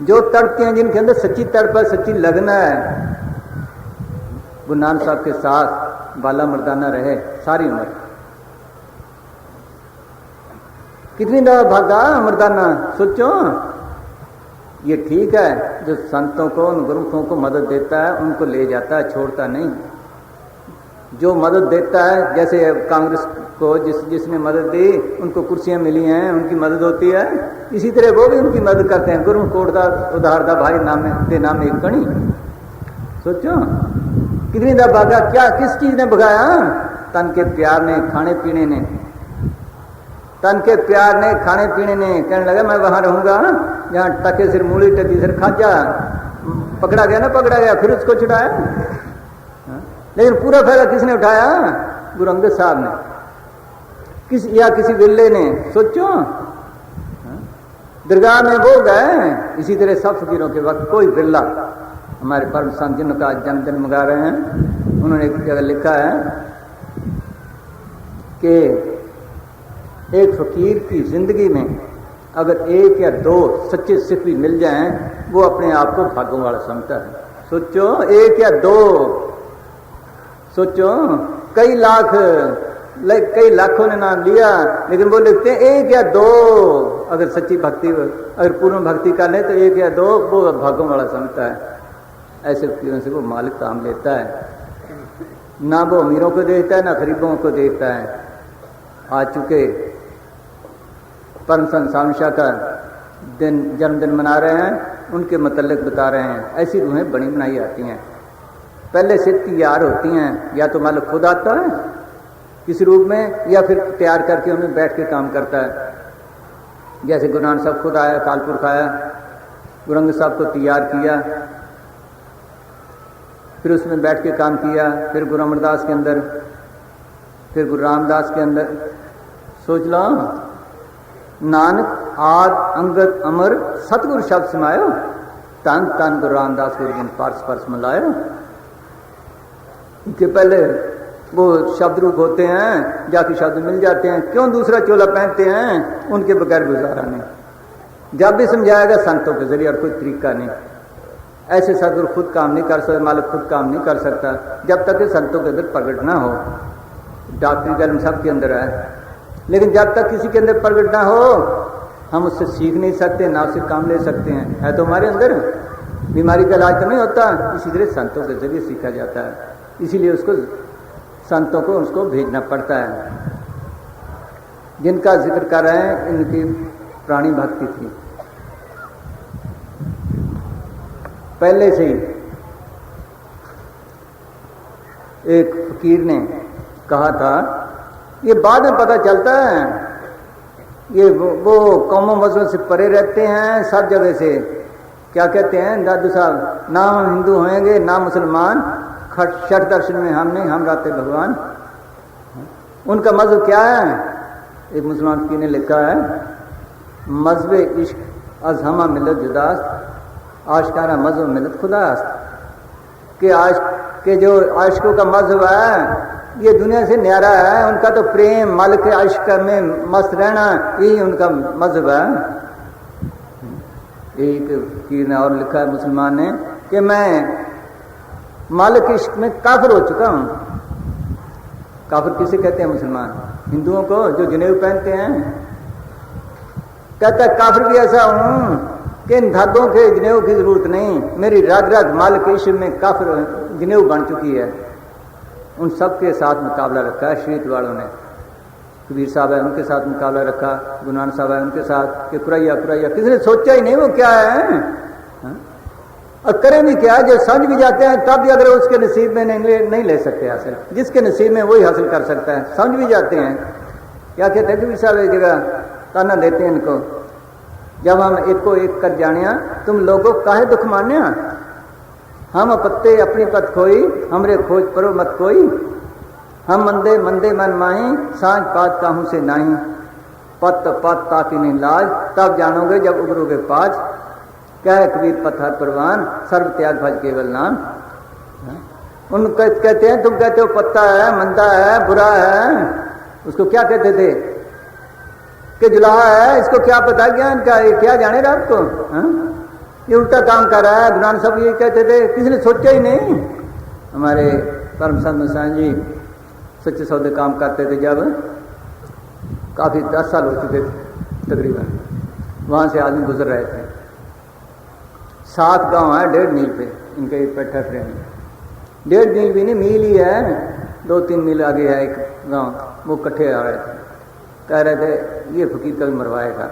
जो तड़पती हैं, जिनके अंदर सच्ची तड़प है, सच्ची लगना है, वो नानक साहब के साथ बाला मर्दाना रहे सारी उम्र। कितनी दफा भागा मर्दाना, सोचो। ये ठीक है, जो संतों को, उन गुरुओं को मदद देता है उनको ले जाता है, छोड़ता नहीं। जो मदद देता है, जैसे कांग्रेस को जिसने मदद दी, उनको कुर्सियां मिली हैं, उनकी मदद होती है, इसी तरह वो भी उनकी मदद करते हैं। गुरु को उधारदा भाई नाम दे नाम एक कणी। सोचो कितनी दफा भागा, क्या किस चीज ने भगाया? तन के प्यार ने, खाने पीने ने। तन के प्यार ने, खाने पीने ने। कहने लगा मैं वहां रहूंगा जहां टके सिर मूली, टकी सिर खाजा। पकड़ा गया ना, पकड़ा गया, फिर उसको छुड़ाया। लेकिन पूरा फायदा किसने उठाया? गुरु अंगद साहब ने, किसी बिल्ले ने। सोचो, दरगाह में वो गए। इसी तरह सब फकीरों के वक्त कोई बिल्ला, हमारे परम संत जिनका जन्मदिन मना रहे हैं, उन्होंने एक जगह लिखा है कि एक फकीर की जिंदगी में अगर एक या दो सच्चे सिख भी मिल जाएं, वो अपने आप को भाग्यों वाला समझता है। सोचो, एक या दो। सोचो, कई लाखों ने नाम लिया, लेकिन वो लिखते हैं एक या दो। अगर सच्ची भक्ति, अगर पूर्ण भक्ति कर ले तो एक या दो वो भाग्यों वाला समझता है। ऐसे फकीरों से वो मालिक काम लेता है। ना वो अमीरों को देखता है ना गरीबों को देखता है। आ चुके परम संत स्वामी शाह का जन्मदिन मना रहे हैं, उनके मतलब बता रहे हैं। ऐसी रूहें बनी बनाई आती हैं, पहले से तैयार होती हैं, या तो मालिक खुद आता है किसी रूप में, या फिर तैयार करके उन्हें बैठ के काम करता है। जैसे गुरु नानक साहब खुद आया, कालपुरख आया, गुरु अंगद साहब को तैयार किया, फिर उसमें बैठ के काम किया, फिर गुरु अमरदास के अंदर, फिर गुरु रामदास के अंदर। सोच लो, नानक आद अंगद अमर सतगुरु शब्द समायो, तन तन गुरु रामदास गुरु जिन पारस परस मिलायो। इनके पहले वो शब्द रूप होते हैं, जाके शब्द मिल जाते हैं, क्यों दूसरा चोला पहनते हैं, उनके बगैर गुजारा नहीं। जब भी समझाएगा संतों के जरिए, और कोई तरीका नहीं। ऐसे सदगुरु खुद काम नहीं कर सकता, मालिक खुद काम नहीं कर सकता जब तक संतों के अंदर प्रकट ना हो। डॉक्टरी का इल्म सबके अंदर है, लेकिन जब तक किसी के अंदर प्रकट ना हो, हम उससे सीख नहीं सकते, ना उससे काम ले सकते हैं। है तो हमारे अंदर, बीमारी का इलाज तो नहीं होता, इसी तरह संतों के जरिए सीखा जाता है। इसीलिए उसको संतों को उसको भेजना पड़ता है। जिनका जिक्र कर रहे हैं, इनकी प्राणी भक्ति थी पहले से ही। एक फकीर ने कहा था, ये बाद में पता चलता है, ये वो कौमों मजहब से परे रहते हैं सब जगह से। क्या कहते हैं दादू साहब, ना हम हिंदू होंगे ना मुसलमान, छठ दर्शन में हम नहीं, हम रहते भगवान। उनका मजहब क्या है? एक मुसलमान फकीर ने लिखा है, मजहब इश्क अजहमा मिलत जुदास्त, आशिकाना मजहब मिलत खुदास्त। कि आज के जो आशिकों का मजहब है, ये दुनिया से न्यारा है। उनका तो प्रेम, मालिक के इश्क में मस्त रहना, यही उनका मजहब है। एक फकीर ने और लिखा है मुसलमान ने, कि मैं मालिक के इश्क में काफिर हो चुका हूं। काफिर किसे कहते हैं? मुसलमान हिंदुओं को जो जनेऊ पहनते हैं। कहता है काफिर भी ऐसा हूं कि इन धागों के जनेऊ की जरूरत नहीं, मेरी रग रग मालिक के इश्क में काफिर जनेऊ बन चुकी है। उन सब के साथ मुकाबला रखा है शीत वालों ने। कबीर साहब है, उनके साथ मुकाबला रखा, गुरु नानक साहब है, उनके साथ, कि कुरैया कुरैया किसी ने सोचा ही नहीं वो क्या है। हा? और करें भी क्या, जो समझ भी जाते हैं तब भी अगर उसके नसीब में नहीं ले सकते हासिल। जिसके नसीब में वही हासिल कर सकता है। समझ भी जाते हैं, क्या कहते हैं कबीर साहब एक जगह ताना देते हैं इनको, जब हम एक को एक कर जानिया, तुम लोगों काहे दुख मान्या, हम पत्ते अपनी पत खोई, हमरे खोज परो मत कोई, हम मंदे मंदे मन माही, सांझ पात काहू से नाही, पत पत ताकि नहीं लाज, तब जानोगे जब उबरोगे पाज, कह कबीर पत्थर परवान, सर्व त्याग भज केवल नाम। उन कहते हैं, तुम कहते हो पत्ता है, मंदा है, बुरा है, उसको क्या कहते थे कि जुलाहा है, इसको क्या पता ज्ञान का, ये क्या जाने रात को, ये उल्टा काम कर रहा है। गुरु नानक साहब ये कहते थे, किसी ने सोचा ही नहीं। हमारे परम संत मसान जी सच्चे सौदे काम करते थे, जब काफी 10 साल हो चुके थे तकरीबन, वहां से आदमी गुजर रहे थे। 7 गांव है 1.5 मील पे इनके पैठा फ्रेम, 1.5 मील भी नहीं, मील ही है, 2-3 मील आगे है एक गांव। वो इकट्ठे आ रहे थे, कह रहे थे ये फकीर कभी मरवाएगा,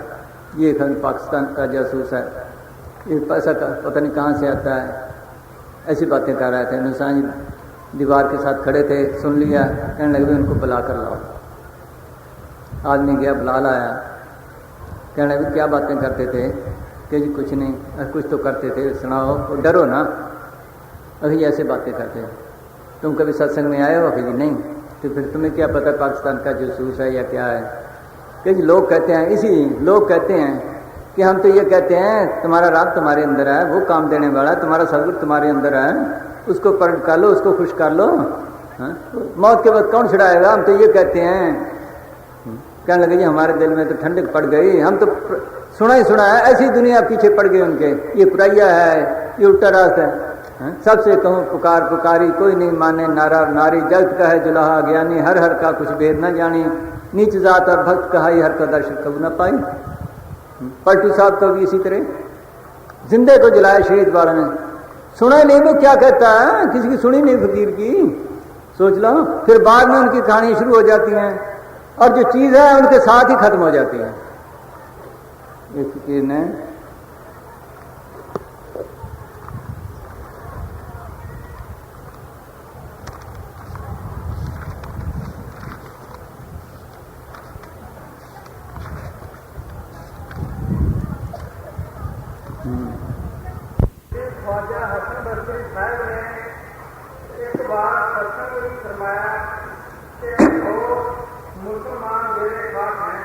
ये पाकिस्तान का जासूस है, ये पैसा का पता नहीं कहाँ से आता है, ऐसी बातें कर रहे थे। नुसान जी दीवार के साथ खड़े थे, सुन लिया, कहने लगे उनको बुला कर लाओ। आदमी गया, बुला लाया, कहने लगे क्या बातें करते थे, कि जी कुछ नहीं, कुछ तो करते थे, सुनाओ, डरो ना, अभी ऐसे बातें करते हैं। तुम कभी सत्संग में आए हो? कि जी नहीं। तो फिर तुम्हें क्या पता पाकिस्तान का जासूस है या क्या है? कि जी लोग कहते हैं, इसी लोग कहते हैं कि हम तो ये कहते हैं तुम्हारा राग तुम्हारे अंदर है, वो काम देने वाला, तुम्हारा सदगुरु तुम्हारे अंदर है, उसको प्रकट कर लो, उसको खुश कर लो। मौत के बाद कौन छुड़ाएगा? हम तो ये कहते हैं। कहने लगे जी हमारे दिल में तो ठंडक पड़ गई, हम तो सुना ही सुना है, ऐसी दुनिया पीछे पड़ गई उनके, ये कुरैया है, ये उल्टा रास्ता है। सबसे कहूँ पुकार पुकारी, कोई नहीं माने नारा नारी, जगत का है जुलाहा ज्ञानी, हर हर का कुछ भेद न जानी, नीच जात और भक्त कहाई, हर का दर्शन कब न पाई। पलटू साहब को भी इसी तरह जिंदे को जलाया शहीद वालों ने, सुना नहीं वो क्या कहता है, किसी की सुनी नहीं फकीर की, सोच लो। फिर बाद में उनकी कहानी शुरू हो जाती है और जो चीज है उनके साथ ही खत्म हो जाती है। एक फकीर ने ख्वाजा हसन बसरी साहब ने एक बार प्रश्न भी फरमाया कि वो मुसलमान बेरे खाक हैं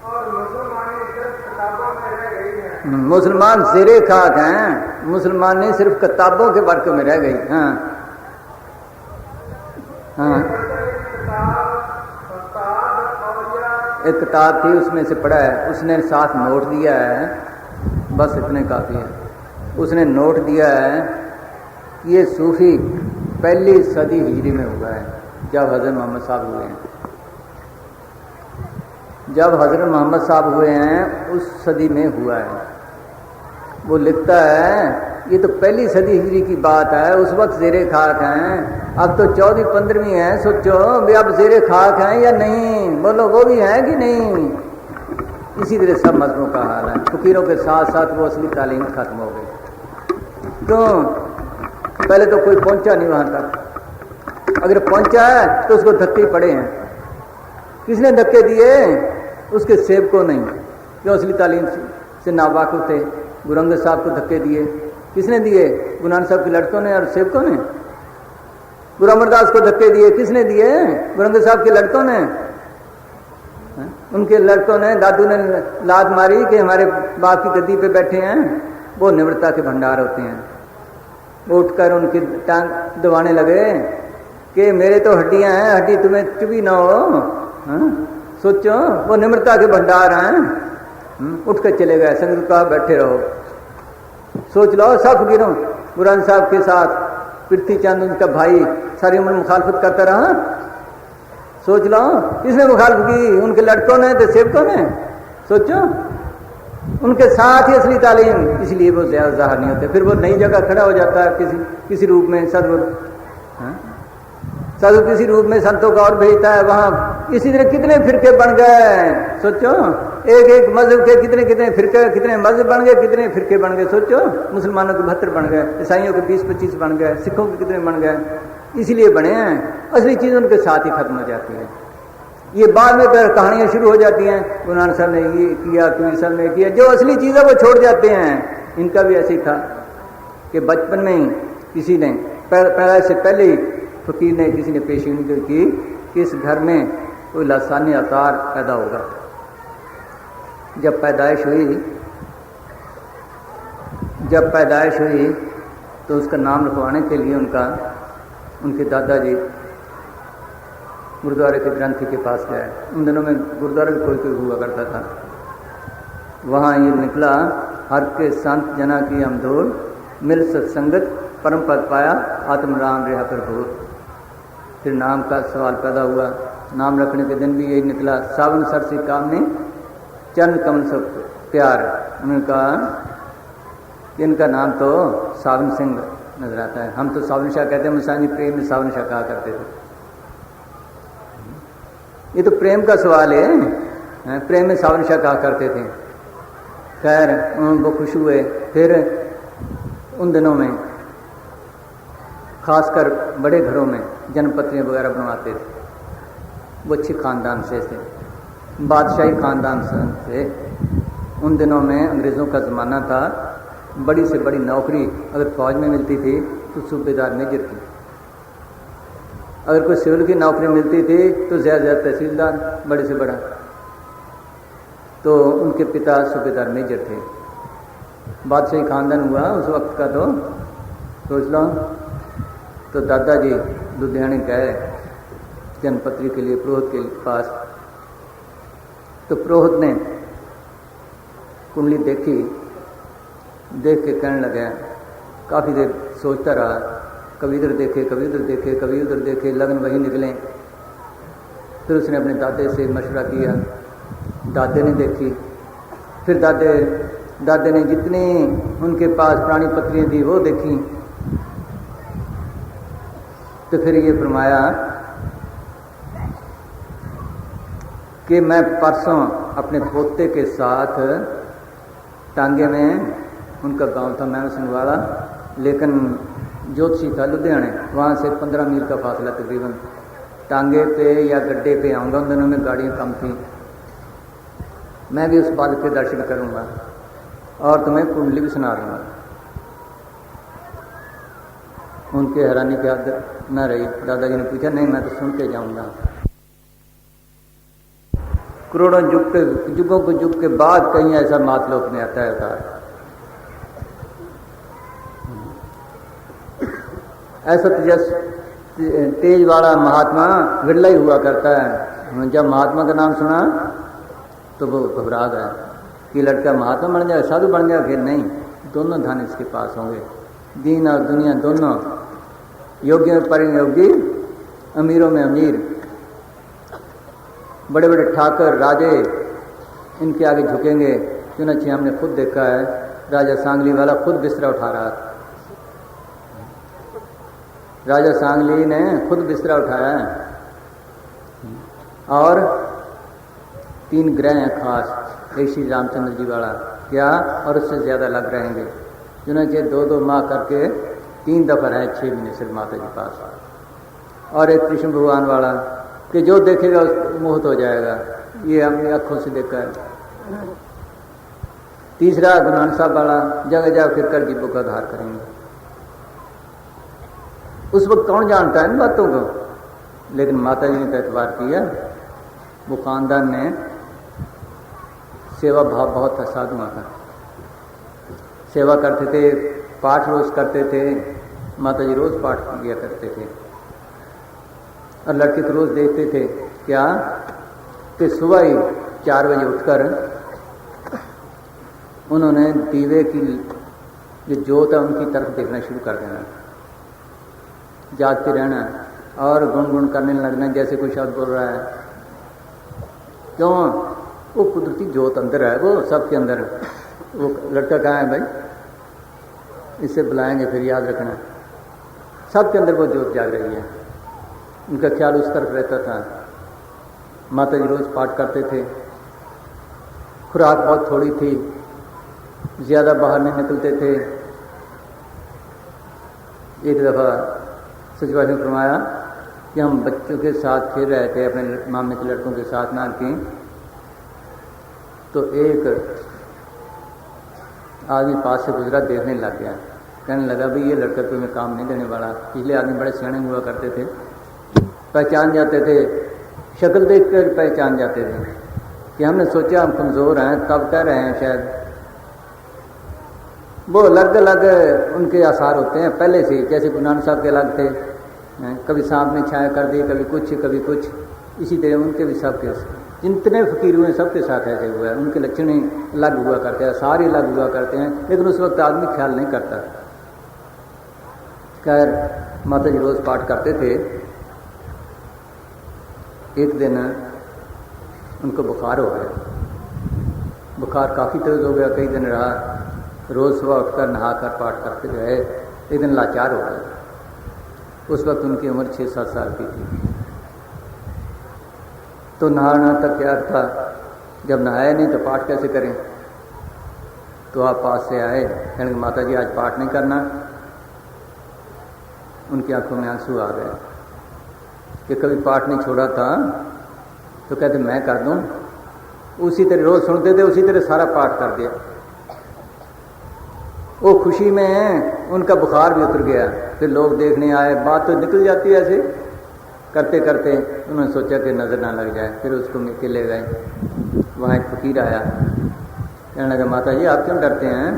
और मुसलमानी सिर्फ किताबों में रह गई है। मुसलमान जेरे खाक हैं, मुसलमान नहीं सिर्फ किताबों के वर्क में रह गई। हाँ हाँ, एक किताब थी उसमें से पढ़ा है, उसने साथ नोट दिया है, बस इतने काफ़ी है। उसने नोट दिया है कि ये सूफी पहली सदी हिजरी में हुआ है, जब हज़रत मोहम्मद साहब हुए हैं। जब हज़रत मोहम्मद साहब हुए हैं उस सदी में हुआ है। वो लिखता है ये तो पहली सदी हिजरी की बात है, उस वक्त ज़ेरे खाक हैं, अब तो 14वीं-15वीं है। सोचो भी अब ज़ेरे खाक हैं या नहीं, बोलो वो भी हैं कि नहीं। इसी तरह सब मजहबों का हाल है। फकीरों के साथ साथ वो असली तालीम खत्म हो गई। क्यों? पहले तो कोई पहुंचा नहीं वहां तक, अगर पहुंचा है तो उसको धक्के पड़े हैं। किसने धक्के दिए? उसके सेवकों नहीं, जो असली तालीम से नावाकुफ थे। गुरु अंगद साहब को धक्के दिए, किसने दिए? गुरु नानक साहब के लड़कों ने और सेवकों ने। गुरु अमरदास को धक्के दिए, किसने दिए? गुरु अंगद साहब के लड़कों ने। उनके लड़कों ने, दादू ने लात मारी कि हमारे बाप की गद्दी पे बैठे हैं। वो निवृत्ता के भंडार होते हैं। उठकर उनकी टांग दबाने लगे कि मेरे तो हड्डियां हैं, हड्डी तुम्हें चुभी ना हो। हाँ? सोचो वो निमृता के भंडार हैं। उठ कर चले गए, संगत कहा बैठे रहो। सोच लो सब गिरो बुरान साहब के साथ पृथ्वी चंद उनका भाई सारी उम्र मुखालफत करता रहा। सोच लो किसने मुखालफत की? उनके लड़कों ने, तो सेवकों ने। सोचो उनके साथ ही असली तालीम, इसलिए वो ज्यादा ज़ाहिर नहीं होते। फिर वो नई जगह खड़ा हो जाता है किसी रूप में। साधु किसी रूप में संतों का और भेजता है वहाँ। इसी तरह कितने फिरके बन गए। सोचो एक एक मजहब के कितने कितने फिरके, कितने मजहब बन गए, कितने फिरके बन गए। सोचो मुसलमानों के 72 बन गए, ईसाइयों के 20-25 बन गए, सिखों के कितने बन गए। इसीलिए बने हैं। असली चीज़ उनके साथ ही खत्म हो जाती है। ये बाद में फिर कहानियाँ शुरू हो जाती हैं, गुरु नानक साहब ने ये किया, कबीर साहब ने किया। जो असली चीज़ है वो छोड़ जाते हैं। इनका भी ऐसे ही था कि बचपन में ही किसी ने पैदाइश से पहले ही फकीर ने किसी ने पेशीनी की कि इस घर में कोई लासानी अवतार पैदा होगा। जब पैदाइश हुई तो उसका नाम रखवाने के लिए उनके दादाजी गुरुद्वारे के ग्रंथी के पास गए। उन दिनों में गुरुद्वारे में कोई हुआ करता था। वहाँ ये निकला, हर के संत जना की अमधोर, मिल सत्संगत परम पद पाया, आत्म राम रेहा पर भूर। फिर नाम का सवाल पैदा हुआ। नाम रखने के दिन भी यही निकला, सावन सर से काम ने चरण कमल से प्यार। उन्होंने कहा कि इनका नाम तो सावन सिंह नजर आता है। हम तो सावन शाह कहते हैं, मुसानी प्रेम में सावन शाह कहा करते थे। ये तो प्रेम का सवाल है, प्रेम में सावन शाह कहा करते थे। खैर वो खुश हुए। फिर उन दिनों में खासकर बड़े घरों में जन्मपत्रियाँ वगैरह बनवाते थे। वो अच्छे ख़ानदान से थे, बादशाही ख़ानदान से। उन दिनों में अंग्रेज़ों का ज़माना था। बड़ी से बड़ी नौकरी अगर फौज में मिलती थी तो सूबेदार मेजर की, अगर कोई सिविल की नौकरी मिलती थी तो ज़्यादा तहसीलदार, बड़े से बड़ा। तो उनके पिता सूबेदार मेजर थे। बादशाही ख़ानदान हुआ उस वक्त का। तो सोच लो। तो दादाजी लुधियाने गए जन्मपत्री के लिए पुरोहित के पास। तो पुरोहित ने कुंडली देखी, देख के कहने लगा, काफ़ी देर सोचता रहा, कभी इधर देखे, कभी उधर देखे, कभी उधर देखे, लगन वही निकले। फिर उसने अपने दादे से मशवरा किया, दादे ने देखी। फिर दादे ने जितनी उनके पास पुरानी पत्रियाँ थी वो देखी। तो फिर ये फरमाया कि मैं परसों अपने पोते के साथ टांगे में, उनका गांव था मैन सिंह वाला, लेकिन ज्योतिषी था लुधियाने, वहाँ से 15 मील का फासला तकरीबन, टांगे पे या गड्ढे पे आऊँगा। उन दिनों में गाड़ियाँ कम थी। मैं भी उस बालक के दर्शन करूँगा और तुम्हें कुंडली भी सुना दूँगा। उनके हैरानी की हद न रही। दादाजी ने पूछा, नहीं मैं तो सुन के जाऊँगा। करोड़ों युगों के युग के बाद कहीं ऐसा मातलोक में आता है। ऐसा तेज वाला महात्मा विरला ही हुआ करता है। जब महात्मा का नाम सुना तो वो घबरा गया कि लड़का महात्मा बन जाए, साधु बन जाए। फिर नहीं, दोनों धन इसके पास होंगे, दीन और दुनिया दोनों, योगियों में परम योगी, अमीरों में अमीर। बड़े बड़े ठाकर राजे इनके आगे झुकेंगे। चुनाची हमने खुद देखा है, राजा सांगली वाला खुद बिस्तरा उठा रहा था। राजा सांगली ने खुद बिस्तरा उठाया है। और 3 ग्रह हैं खास, एक श्री रामचंद्र जी वाला क्या, और उससे ज़्यादा लग रहेंगे। चुनाचे 2-2 माह करके 3 दफ़ा रहे 6 महीने से माता जी पास। और एक कृष्ण भगवान वाला कि जो देखेगा उस मोहित हो जाएगा। ये हमने आँखों से देखा है। तीसरा गुरु नानक साहब वाला, जगह जगह फिर कर जीवों का आधार करेंगे। उस वक्त कौन जानता है इन बातों को, लेकिन माता जी ने तो एतबार किया। वो खानदान ने सेवा भाव बहुत था साधुओं का। सेवा करते थे, पाठ रोज करते थे। माता जी रोज पाठ किया करते थे। और लड़के को रोज देखते थे क्या कि सुबह ही 4 बजे उठकर उन्होंने दीवे की जो जोत है उनकी तरफ देखना शुरू कर देना, जागते रहना और गुनगुन करने लगना जैसे कोई शब्द बोल रहा है। क्यों? वो कुदरती जोत अंदर है, वो सबके अंदर। वो लड़का कहाँ है भाई, इससे बुलाएंगे फिर याद रखना। सबके अंदर वो जोत जाग रही है। उनका ख्याल उस तरफ रहता था। माता जी रोज पाठ करते थे। खुराक बहुत थोड़ी थी, ज़्यादा बाहर नहीं निकलते थे। एक दफ़ा सचिवालय ने फरमाया कि हम बच्चों के साथ खेल रहे थे, अपने मामे के लड़कों के साथ नार की, तो एक आदमी पास से गुजरा, देखने लग गया। कहने लगा भाई ये लड़का तो मैं काम नहीं देने वाला। पिछले आदमी बड़े सियाने हुआ करते थे, पहचान जाते थे, शक्ल देख कर पहचान जाते थे। कि हमने सोचा हम कमज़ोर हैं, तब कह रहे हैं शायद। वो अलग अलग उनके आसार होते हैं पहले से, जैसे गुरु नानक साहब के अलग थे, कभी सांप ने छाया कर दी, कभी कुछ कभी कुछ। इसी तरह उनके भी सबके जितने फकीर हुए सबके साथ ऐसे हुआ है। उनके लक्षण ही अलग हुआ करते हैं, सारे अलग हुआ करते हैं, लेकिन उस वक्त आदमी ख्याल नहीं करता। खैर माता जी रोज़ पाठ करते थे। एक दिन उनको बुखार हो गया। बुखार काफ़ी तेज हो गया, कई दिन रहा। रोज़ सुबह उठकर नहाकर पाठ करते रहे। एक दिन लाचार हो गए। उस वक्त उनकी उम्र 6-7 साल की थी। तो नहाना तक क्या था, जब नहाए नहीं तो पाठ कैसे करें। तो आप पास से आए, कहने माता जी आज पाठ नहीं करना। उनकी आंखों में आंसू आ गए कि कभी पाठ नहीं छोड़ा था। तो कहते मैं कर दूं। उसी तरह रोज़ सुनते थे, उसी तरह सारा पाठ कर दिया। वो खुशी में उनका बुखार भी उतर गया। फिर लोग देखने आए, बात तो निकल जाती है ऐसे करते करते। उन्होंने सोचा कि नज़र ना लग जाए, फिर उसको लेके ले गए। वहाँ एक फकीर आया, कहने लगा माता जी आप क्यों डरते हैं,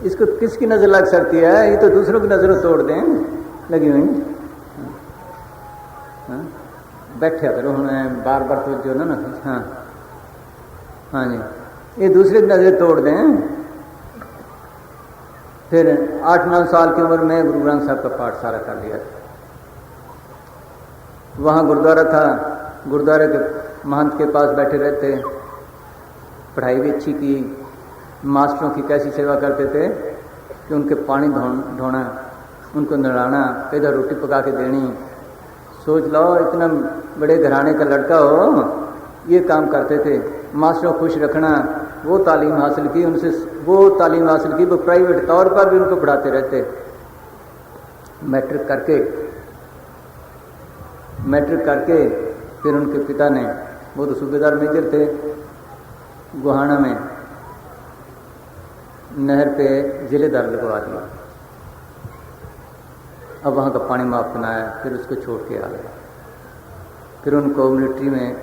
इसको किसकी नज़र लग सकती है, ये तो दूसरों की नज़रों तोड़ दें लगी हुई। बैठे करो हमें बार बार तो जो ना। हाँ हाँ जी, ये दूसरे की नज़र तोड़ दें। फिर 8-9 साल की उम्र में गुरु ग्रंथ साहब का पाठ सारा कर लिया। वहाँ गुरुद्वारा था, गुरुद्वारे के महंत के पास बैठे रहते, पढ़ाई भी अच्छी की। मास्टरों की कैसी सेवा करते थे कि उनके पानी ढोना, उनको नहलाना, इधर रोटी पका के देनी। सोच लो इतना बड़े घराने का लड़का हो, ये काम करते थे। मास्टरों खुश रखना, वो तालीम हासिल की, उनसे वो तालीम हासिल की, वो प्राइवेट तौर पर भी उनको पढ़ाते रहते। मैट्रिक करके फिर उनके पिता ने, वो तो सूबेदार मेजर थे, गोहाना में नहर पे जिलेदार लगवा दिया। अब वहाँ का पानी माफ बनाया, फिर उसको छोड़ के आ गए। फिर उनको मिलिट्री में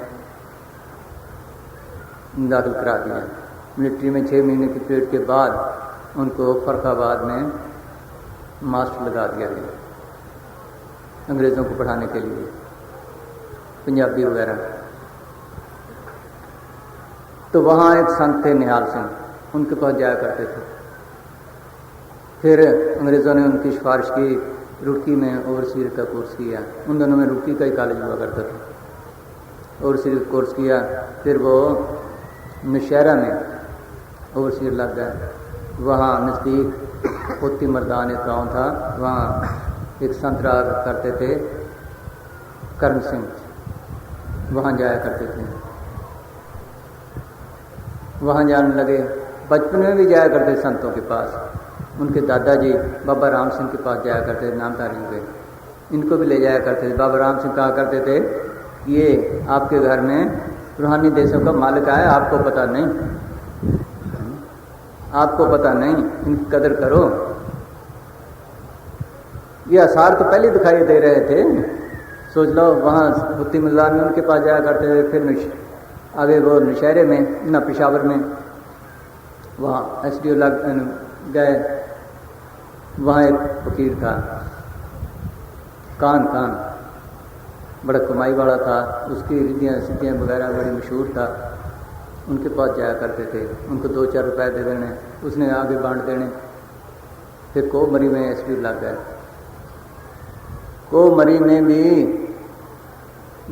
दाखिल करा दिया। मिलिट्री में 6 महीने की पीरियड के बाद उनको फर्रुखाबाद में मास्टर लगा दिया गया, अंग्रेज़ों को पढ़ाने के लिए, पंजाबी वगैरह। तो वहाँ एक संत थे निहाल सिंह, उनके पास जाया करते थे। फिर अंग्रेज़ों ने उनकी सिफारिश की, रुड़की में ओवरसीयर का कोर्स किया। उन दोनों में रुड़की का ही कॉलेज हुआ करता था। ओवरसीयर कोर्स किया, फिर वो नौशहरा में ओवरसीयर लग गए। वहाँ नज़दीक पोती मर्दान एक गाँव था, वहाँ एक संत रहा करते थे करम सिंह, वहाँ जाया करते थे। वहाँ जाने लगे। बचपन में भी जाया करते संतों के पास। उनके दादाजी बाबा राम सिंह के पास जाया करते, नामधारी हुए, इनको भी ले जाया करते थे। बाबा राम सिंह कहा करते थे, ये आपके घर में रूहानी देशों का मालिक आया, आपको पता नहीं, आपको पता नहीं, इनकी कदर करो। ये आसार तो पहले दिखाई दे रहे थे। सोच लो, वहाँ मुफ्ती मिल्लान में उनके पास जाया करते थे। फिर आगे वो नौशहरे में, ना पेशावर में, वहाँ SDO लग गए। वहाँ एक फकीर था, कान बड़ा कमाई वाला था, उसकी रिद्धियाँ सिद्धियाँ वगैरह बड़ी मशहूर था। उनके पास जाया करते थे, उनको 2-4 रुपए दे देने, उसने आगे बांट देने। फिर कोमरी में SDO लग गए। कोमरी में भी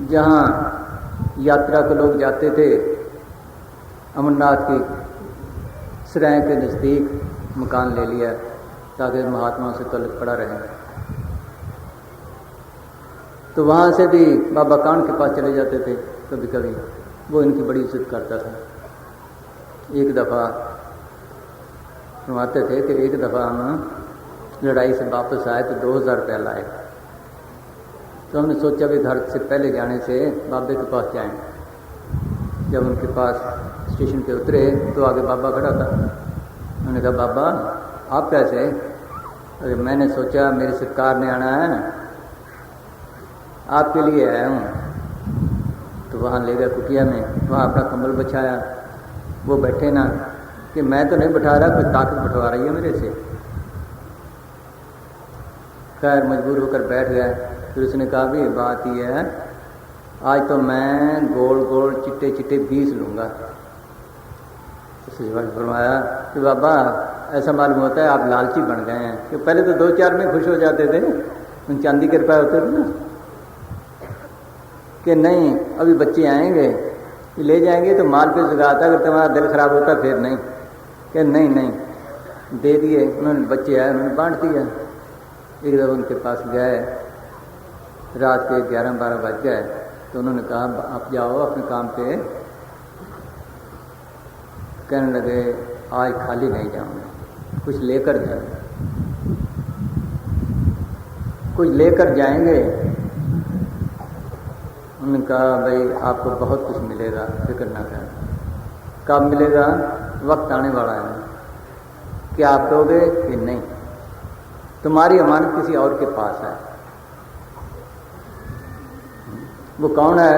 जहाँ यात्रा के लोग जाते थे, अमरनाथ की सराय के नज़दीक मकान ले लिया ताकि महात्माओं से तल्लुक़ पड़ा रहे। तो वहाँ से भी बाबा कान के पास चले जाते थे कभी कभी। वो इनकी बड़ी इज्जत करता था। एक दफ़ा फरमाते थे कि एक दफ़ा हम लड़ाई से वापस आए तो 2000 रुपया लाए। तो हमने सोचा भी घर से पहले जाने से बाबे के पास जाएं। जब उनके पास स्टेशन पे उतरे तो आगे बाबा खड़ा था। उन्होंने कहा, बाबा आप कैसे? अरे मैंने सोचा मेरी सरकार ने आना है, आपके लिए आया हूँ। तो वहाँ ले गया कुटिया में, वहाँ अपना कंबल बिछाया। वो बैठे ना कि मैं तो नहीं बैठा रहा, कोई ताकत बैठवा रही है मेरे से। खैर मजबूर होकर बैठ गया। फिर उसने कहा, भी बात ये है, आज तो मैं गोल गोल चिट्टे चिट्टे 20 लूँगा। उसने फरमाया कि बाबा ऐसा मालूम होता है आप लालची बन गए हैं, कि पहले तो 2-4 में खुश हो जाते थे, उन चांदी के रुपये होते थे ना, कि नहीं अभी बच्चे आएंगे ले जाएंगे तो माल पे जुगाता, अगर तुम्हारा दिल खराब होता फिर नहीं। कि नहीं दे दिए। उन्होंने बच्चे आए, उन्होंने बांट दिया। एक दफ़ा उनके पास गए, रात के 11-12 बज गए। तो उन्होंने कहा, आप जाओ अपने काम पे। कहने लगे, आज खाली नहीं जाऊंगा, कुछ लेकर जाएंगे, कुछ लेकर जाएंगे। उन्होंने कहा, भाई आपको बहुत कुछ मिलेगा, फिक्र ना करें। कब मिलेगा? वक्त आने वाला है, क्या आप दोगे कि नहीं? तुम्हारी अमानत किसी और के पास है। वो कौन है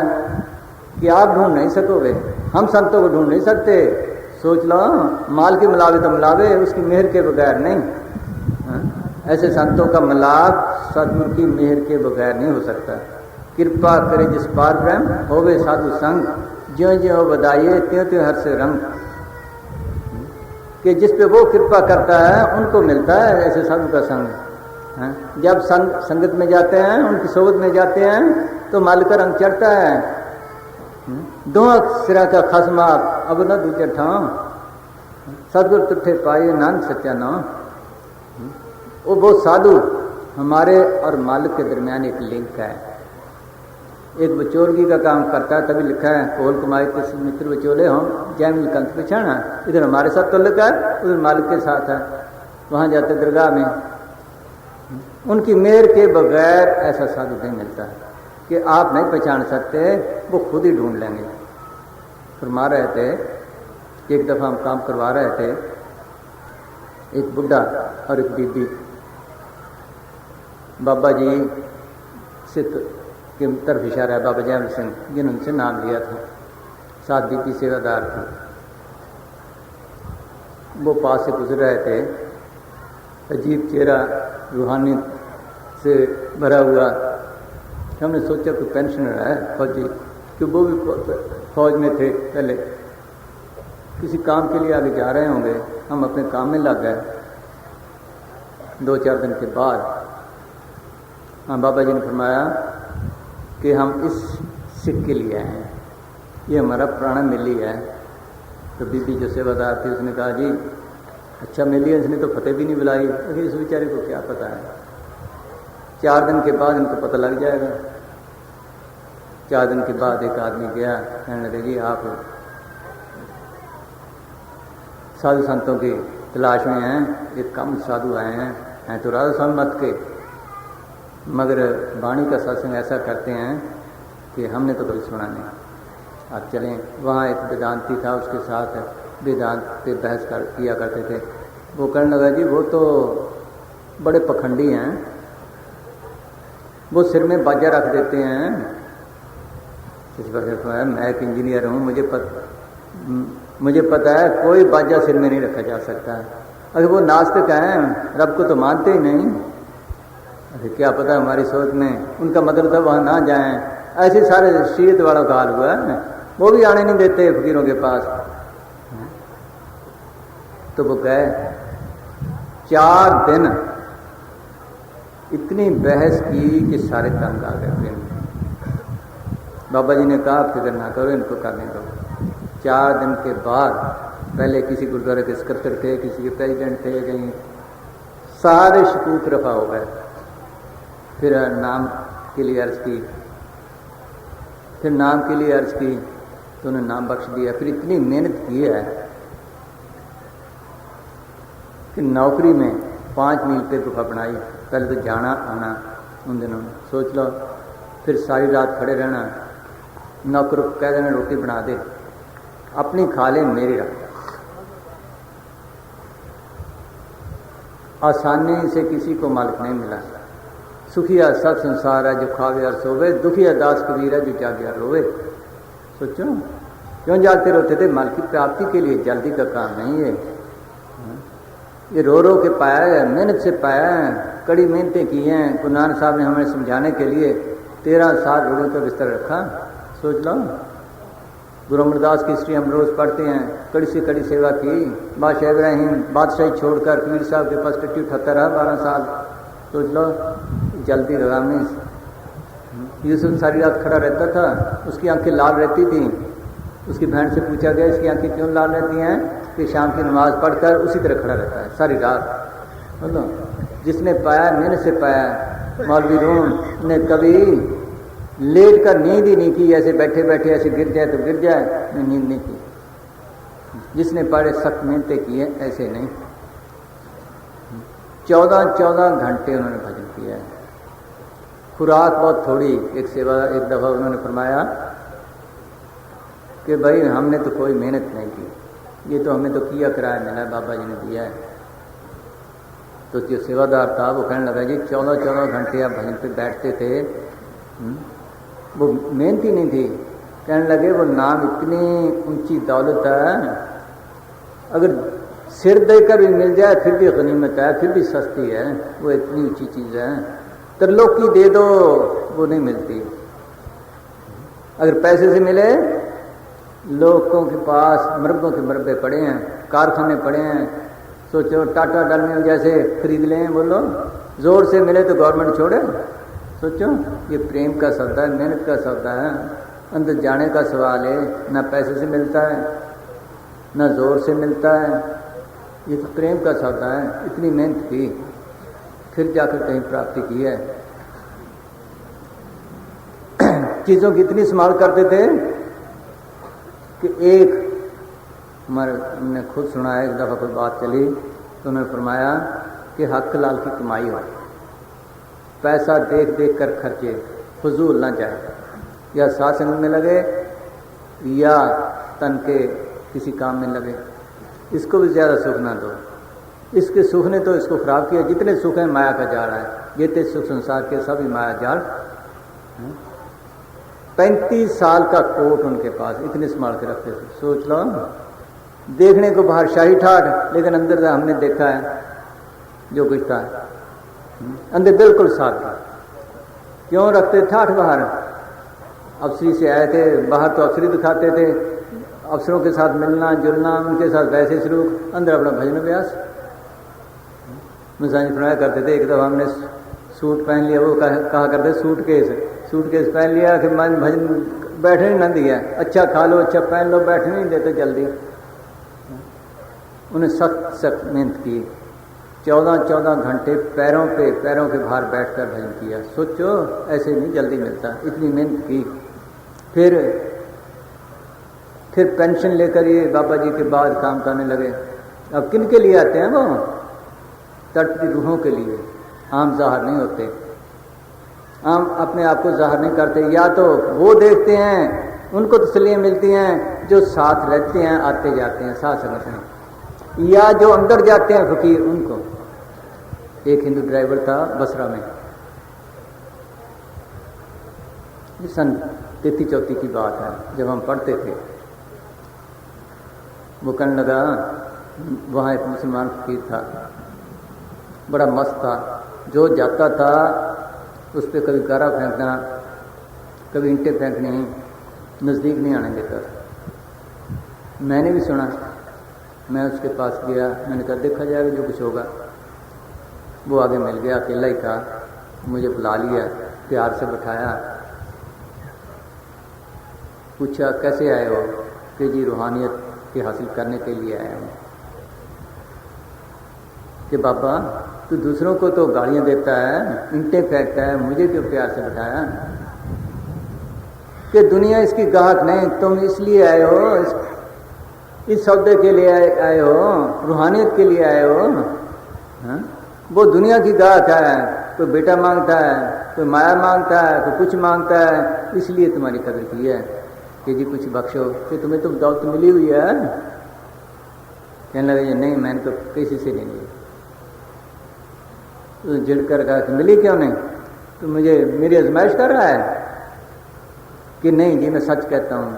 कि आप ढूंढ नहीं सकोगे, हम संतों को ढूंढ नहीं सकते। सोच लो, माल की मिलावे तो मिलावे, उसकी मेहर के बगैर नहीं। ऐसे संतों का मिलाप सतगुरु की मेहर के बगैर नहीं हो सकता। कृपा करे जिस पार ब्रह्म होवे साधु संग, ज्यों ज्यों बधाइए त्यों त्यों हर से रंग। कि जिस पे वो कृपा करता है उनको मिलता है ऐसे साधु का संग। जब संगत में जाते हैं, उनकी सोबत में जाते हैं तो माल का रंग चढ़ता है। दो सिरा का खसमा अब न दूजे ठाम, सतगुरु तुठे पाए नानक सच्चा नाम। वो बहुत साधु हमारे और मालिक के दरमियान एक लिंक है। एक बचोलगी का काम करता है, तभी लिखा है कोल कमाई कुछ मित्र बचोले हम जैम कंथ पिछाना। इधर हमारे साथ तल्लुक है, उधर मालिक के साथ है। वहाँ जाते दरगाह में, उनकी मेहर के बगैर ऐसा साधु नहीं मिलता कि आप नहीं पहचान सकते, वो खुद ही ढूंढ लेंगे। फरमा रहे थे, एक दफ़ा हम काम करवा रहे थे, एक बुढ़ा और एक बीबी बाबा जी से की तरफ इशारा है, बाबा जैम सिंह जिन्होंने उनसे नाम लिया था, साथ बीबी सेवादार थे। वो पास से गुजर रहे थे, अजीब चेहरा रूहानी से भरा हुआ। हमने सोचा कोई पेंशनर है फौजी, कि वो भी फौज में थे पहले, किसी काम के लिए आगे जा रहे होंगे। हम अपने काम में लग गए। 2-4 दिन के बाद हाँ बाबा जी ने फरमाया कि हम इस सिख के लिए आए हैं, ये हमारा पुराना मिली है। तो बीबी जो सेवादार थी उसने कहा जी अच्छा मिली है, इसने तो फतेह भी नहीं बुलाई, अभी इस बेचारे को क्या पता है। 4 दिन के बाद इनको पता लग जाएगा। 4 दिन के बाद एक आदमी गया, कहने लगे जी आप साधु संतों की तलाश में हैं, एक कम साधु आए हैं तो राधा स्वामी मत के, मगर वाणी का सत्संग ऐसा करते हैं कि हमने तो कभी सुना नहीं, आप चलें। वहाँ एक वेदांती था, उसके साथ वेदांत पे बहस किया करते थे। वो कहने लगा जी वो तो बड़े पखंडी हैं, वो सिर में बाजा रख देते हैं। इस पर मैं एक इंजीनियर हूँ, मुझे पता है कोई बाजा सिर में नहीं रखा जा सकता। अगर वो नास्तिक हैं, रब को तो मानते ही नहीं, अरे क्या पता हमारी सोच में उनका मतलब था वहाँ ना जाएं। ऐसे सारे शीयत वालों का हाल हुआ है, वो भी आने नहीं देते फकीरों के पास। तो वो गए, 4 दिन इतनी बहस की कि सारे तंग आ गए। बाबा जी ने कहा फिक्र ना करो, इनको करने दो। 4 दिन के बाद पहले किसी गुरुद्वारे के सेक्रेटरी थे, किसी के प्रेसिडेंट थे, कहीं सारे शकूक रफा हो गए। फिर नाम के लिए अर्ज की, फिर नाम के लिए अर्ज की तो उन्होंने नाम बख्श दिया। फिर इतनी मेहनत की है कि नौकरी में 5 मील पे गुफा बनाई। पहले तो जाना आना उन दिनों में सोच लो, फिर सारी रात खड़े रहना, नौकर को कह देना रोटी बना दे, अपनी खा ले मेरी रख। आसानी से किसी को मालिक नहीं मिला। सुखिया सब संसार है जो खावे और सोवे, दुखिया दास कबीर है जो जागे और रोवे। सोचो क्यों जागते रोते थे? माल की प्राप्ति के लिए, जल्दी का काम नहीं है। ये रो रो के पाया है, मेहनत से पाया है, कड़ी मेहनतें की हैं। गुरु नानक साहब ने हमें समझाने के लिए 13 साल रोड़ों का बिस्तर रखा। सोच लो, गुरु अमरदास की हिस्ट्री हम रोज़ पढ़ते हैं, कड़ी से कड़ी सेवा की। बादशाह इब्राहिम बादशाही छोड़कर कबीर साहब के पास टट्टी उठाता रहा 12 साल। सोच लो, जल्दी लगामी। यूसुफ सारी रात खड़ा रहता था, उसकी आंखें लाल रहती थी। उसकी बहन से पूछा गया इसकी आंखें क्यों लाल रहती हैं? कि शाम की नमाज पढ़कर उसी तरह खड़ा रहता है सारी रात। बोलो, जिसने पाया मेहनत से पाया। मौलवी रूम ने कभी लेट कर नींद ही नहीं की, ऐसे बैठे बैठे ऐसे गिर जाए तो गिर जाए, नींद नहीं की। जिसने बड़े सख्त मेहनतें की है ऐसे नहीं। 14 घंटे उन्होंने भजन किया है। खुराक बहुत थोड़ी। एक दफ़ा उन्होंने फरमाया कि भाई हमने तो कोई मेहनत नहीं की, ये तो हमें तो किया किराया मिला, बाबा जी ने दिया है। तो जो सेवादार था वो कहने लगा जी 14 घंटे आप भजन पे बैठते थे, वो मेहनत ही नहीं थी। कहने लगे वो नाम इतनी ऊंची दौलत है, अगर सिर देकर भी मिल जाए फिर भी गनीमत है, फिर भी सस्ती है। वो इतनी ऊंची चीज़ है, त्रिलोकी दे दो वो नहीं मिलती। अगर पैसे से मिले, लोगों के पास मरबों के मरबे पड़े हैं, कारखाने पड़े हैं। सोचो टाटा डालमिया जैसे खरीद लें, बोलो जोर से मिले तो गवर्नमेंट छोड़े। सोचो ये प्रेम का सौदा है, मेहनत का सौदा है, अंदर जाने का सवाल है। ना पैसे से मिलता है, ना जोर से मिलता है, ये तो प्रेम का सौदा है। इतनी मेहनत की, फिर जाकर कहीं प्राप्ति की है। चीज़ों की इतनी संभाल करते थे कि एक हमने खुद सुना है, एक दफ़ा कोई बात चली तो उन्होंने फरमाया कि हक लाल की कमाई हो, पैसा देख देख कर खर्चे, फजूल ना जाए, या सत्संग में लगे या तन के किसी काम में लगे, इसको भी ज़्यादा सुख ना दो। इसके सुख ने तो इसको खराब किया। जितने सुख हैं माया का जाल है, जितने सुख संसार के सभी माया जाल। 35 साल का कोट उनके पास, इतने संभाल के रखते थे। सोच लो, देखने को बाहर शाही ठाठ, लेकिन अंदर से हमने देखा है जो कुछ था, अंदर बिल्कुल साफ था। क्यों रखते ठाठ बाहर? अफसरी से आए थे, बाहर तो अफसरी दिखाते थे, अफसरों के साथ मिलना जुलना, उनके साथ वैसे सलूक, अंदर अपना भजन अभ्यास। मिसाज फरमाया करते थे, एक दफ़ा हमने सूट पहन लिया, वो कहा करते सूटकेस पहन लिया कि मन भजन बैठने न दिया, अच्छा खा लो, अच्छा पहन लो, बैठने नहीं देते जल्दी। उन्हें सख्त मेहनत की, 14 घंटे पैरों के भार बैठकर भजन किया। सोचो, ऐसे नहीं जल्दी मिलता, इतनी मेहनत की। फिर पेंशन लेकर ये बाबा जी के बाद काम करने लगे। अब किन के लिए आते हैं वो? तड़पती रूहों के लिए। आम ज़ाहिर नहीं होते, आम अपने आप को ज़ाहिर नहीं करते। या तो वो देखते हैं, उनको तसल्लियाँ मिलती हैं जो साथ रहते हैं, आते जाते हैं साथ संगत में, या जो अंदर जाते हैं फकीर उनको। एक हिंदू ड्राइवर था बसरा में, सन 33-34 की बात है, जब हम पढ़ते थे। वो कहने लगा, वहाँ एक मुसलमान फकीर था, बड़ा मस्त था, जो जाता था उस पर कभी गारा फेंकना, कभी ईंटें फेंकनी, नज़दीक नहीं आने देता। मैंने भी सुना, मैं उसके पास गया, मैंने कहा देखा जाएगा जो कुछ होगा। वो आगे मिल गया, अकेला ही था, मुझे बुला लिया, प्यार से बैठाया, पूछा कैसे आए हो? कि जी रूहानियत के हासिल करने के लिए आया हूँ। कि बाबा तू दूसरों को तो गालियाँ देता है, ईंटें फेंकता है, मुझे क्यों प्यार से बैठाया? कि दुनिया इसकी गाहक नहीं, तुम इसलिए आए हो, इस सौदे के लिए आए हो, रूहानियत के लिए आए हो। हाँ? वो दुनिया की गाहक है, कोई बेटा मांगता है, कोई माया मांगता है, कोई कुछ मांगता है, इसलिए तुम्हारी कदर की है कि जी कुछ बख्शो, कि तुम्हें तो दौलत मिली हुई है। कहने लगे नहीं, मैंने तो किसी से नहीं ली। तो जिड़ कर कहा कि मिली क्यों नहीं? तो मुझे मेरी आजमाइश कर रहा है? कि नहीं जी, मैं सच कहता हूँ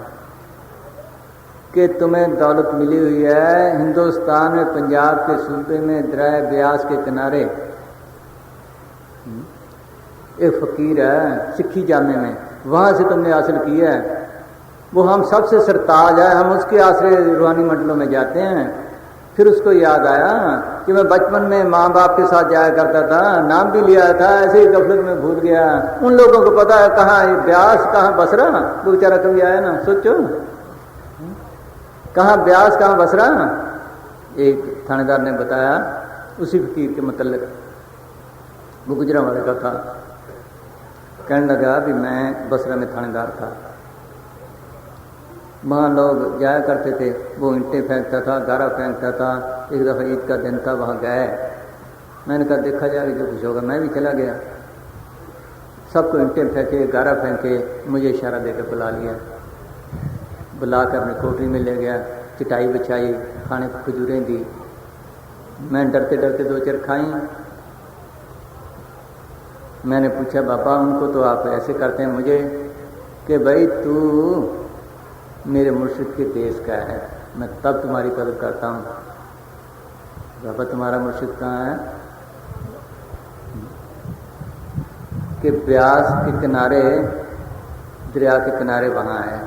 कि तुम्हें दौलत मिली हुई है हिंदुस्तान में, पंजाब के सूबे में, दरिया ब्यास के किनारे एक फकीर है सिक्खी जामे में, वहाँ से तुमने हासिल की है। वो हम सबसे सरताज है, हम उसके आश्रय रूहानी मंडलों में जाते हैं। फिर उसको याद आया कि मैं बचपन में माँ बाप के साथ जाया करता था, नाम भी लिया था, ऐसे ही गफलत में भूल गया। उन लोगों को पता है कहाँ ब्यास कहाँ बसरा, वो बेचारा कभी आया ना, सोचो कहाँ ब्यास कहाँ बसरा। एक थानेदार ने बताया उसी फकीर के मतलब, वो गुजरांवाले का था। कहने लगा भी मैं बसरा में थानेदार था, वहाँ लोग जाया करते थे, वो ईंटें फेंकता था, गारा फेंकता था। एक दफ़ा ईद का दिन था, वहाँ गए, मैंने कहा देखा जाएगा जो कुछ होगा। मैं भी चला गया, सबको ईंटें फेंके, गारा फेंके, मुझे इशारा देकर बुला लिया, बुला कर अपनी कोठरी में ले गया, चटाई बिछाई, खाने को खजूरें दी। मैं डरते डरते 2-4 खाई। मैंने पूछा बाबा उनको तो आप ऐसे करते हैं मुझे, कि भाई तू मेरे मुर्शिद के देश का है, मैं तब तुम्हारी कदर करता हूँ। बाबा तुम्हारा मुर्शिद कहाँ है? कि ब्यास के किनारे, दरिया के किनारे वहाँ है।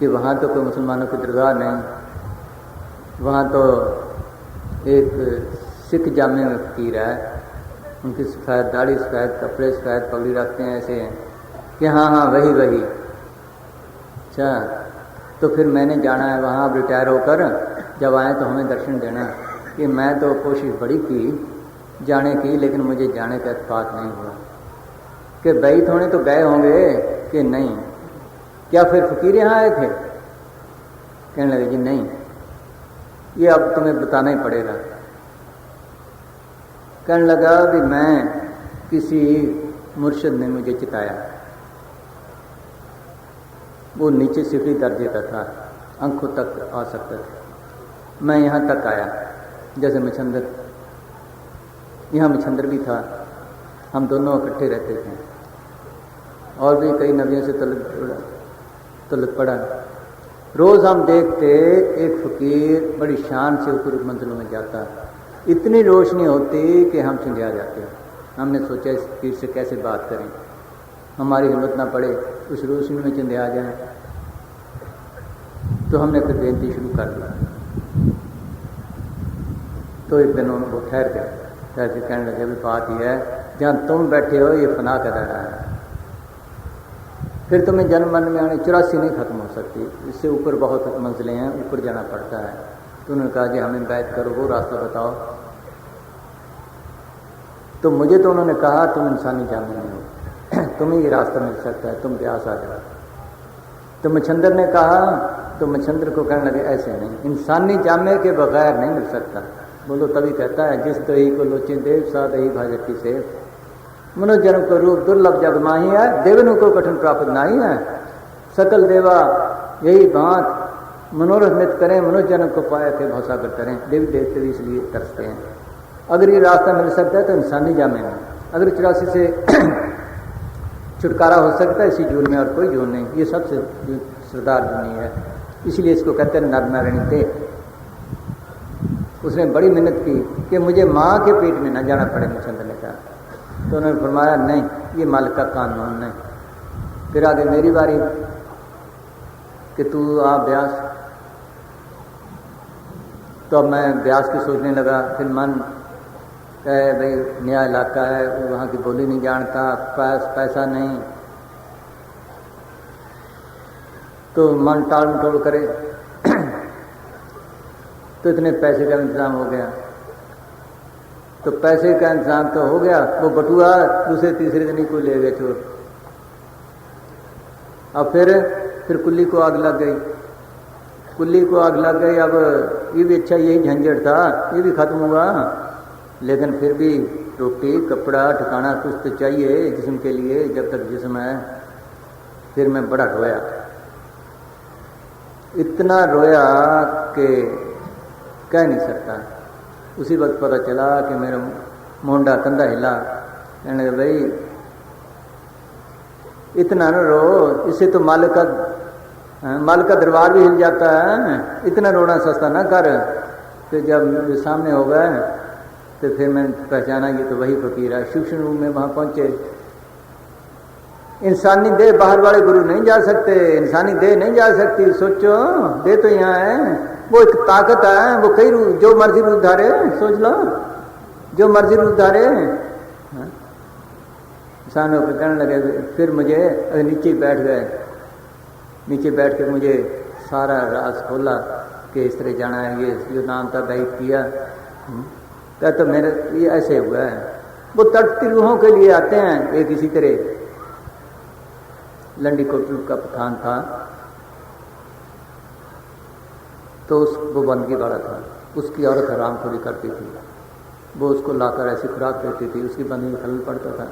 कि वहाँ तो कोई मुसलमानों की दरगाह नहीं, वहाँ तो एक सिख जामे में फकीर है, उनकी सफ़ेद दाढ़ी, सफ़ेद कपड़े, सफ़ेद पगड़ी रखते हैं ऐसे हैं। कि हाँ वही। अच्छा, तो फिर मैंने जाना है वहाँ, अब रिटायर होकर जब आए तो हमें दर्शन देना। कि मैं तो कोशिश बड़ी की जाने की, लेकिन मुझे जाने का इत्तेफाक नहीं हुआ कि बैत होने तो गए होंगे कि नहीं। क्या फिर फकीर यहाँ आए थे? कहने लगे जी नहीं, ये अब तुम्हें बताना ही पड़ेगा। कहने लगा भी मैं किसी मुर्शिद ने मुझे चिताया, वो नीचे सिफरी दर्जे का था, आंखों तक आ सकता था। मैं यहाँ तक आया, जैसे मच्छंदर, यहाँ मच्छंदर भी था, हम दोनों इकट्ठे रहते थे, और भी कई नबियों से तलक पड़ा। रोज़ हम देखते एक फ़कीर बड़ी शान से ऊपर मंजिलों में जाता, इतनी रोशनी होती कि हम चिंध्या जाते। हमने सोचा इस फ़कीर से कैसे बात करें, हमारी हिम्मत ना पड़े उस रोशनी में चिंध्या आ जाए। तो हमने फिर बेनती शुरू कर दी। तो एक दिन वो ठहर गए, ठहर के कहने लगे भी बात यह है, जहाँ तुम बैठे हो ये फना का दायरा है, फिर तुम्हें जन्म मन में आने 84 नहीं खत्म हो सकती, इससे ऊपर बहुत मंजिलें हैं, ऊपर जाना पड़ता है। तो उन्होंने कहा जी हमें बैठ करो, वो रास्ता बताओ। तो मुझे तो उन्होंने कहा तुम इंसानी जामे नहीं हो, तुम्हें ये रास्ता मिल सकता है, तुम ब्यास आ जाओ। तो मच्छंदर ने कहा, तो मच्छंदर को कहने लगे ऐसे नहीं, इंसानी जामे के बगैर नहीं मिल सकता। बोलो तभी कहता है जिस दही को लोचे देव सा दही भाजती से, मनोजन्म को रूप दुर्लभ जग माही है, देवनु को कठिन प्राप्त नहीं है। सकल देवा यही बात मनोरथ नित करें, मनोजन्म को पाया के भौसागर करें। देवी देवते भी इसलिए तरसते हैं। अगर ये रास्ता मिल सकता है तो इंसानी जामे में, अगर 84 से छुटकारा हो सकता है इसी जून में, और कोई जून नहीं, ये सबसे सरदार जूनी है, इसलिए इसको कहते हैं नरनारायणी देव। उसने बड़ी मेहनत की कि मुझे माँ के पेट में न जाना पड़े, मच्छंदर ने कहा। तो उन्होंने फरमाया नहीं, ये मालिक का कानून नहीं। फिर आगे मेरी बारी कि तू आ ब्यास। तो अब मैं ब्यास की सोचने लगा। फिर मन कहे भाई नया इलाका है, वहाँ की बोली नहीं जानता, पैसा नहीं, तो मन टाल मटोल करे। तो इतने पैसे का इंतजाम हो गया। तो पैसे का इंतजाम तो हो गया, वो बटुआ दूसरे तीसरे दिन ही को ले गए चोर। अब फिर कुल्ली को आग लग गई, कुल्ली को आग लग गई। अब ये भी अच्छा, यही झंझट था, ये भी खत्म हुआ, लेकिन फिर भी रोटी कपड़ा ठिकाना कुछ तो चाहिए जिस्म के लिए, जब तक जिस्म है। फिर मैं बड़ा रोया, इतना रोया कि कह नहीं सकता। उसी वक्त पता चला कि मेरा मोंडा कंधा हिला। कहने लगे भाई इतना न रो, इससे तो मालिक का दरबार भी हिल जाता है, इतना रोना सस्ता ना कर। फिर जब सामने हो गए तो फिर मैंने पहचाना ये तो वही फकीर है। शिक्षण रूम में वहाँ पहुँचे। इंसानी देह बाहर वाले गुरु नहीं जा सकते, इंसानी देह नहीं जा सकती। सोचो देह तो यहाँ है, वो एक ताकत है, वो कई रूप, जो मर्जी रूप धारे, सोच लो जो मर्जी रूप धारे। सामने होकर कहने लगे। फिर मुझे नीचे बैठ गए, नीचे बैठ के मुझे सारा राज खोला कि इस तरह जाना है, ये जो नाम था बैठ किया। क्या तो मेरे ये ऐसे हुआ है। वो तड़पती रूहों के लिए आते हैं। एक इसी तरह लंडी कोटल का पठान था, तो वो बंदगी वाला था, उसकी औरत हरामखोरी करती थी, वो उसको लाकर ऐसी खुराक देती थी, उसकी बंदगी में खलल पड़ता था।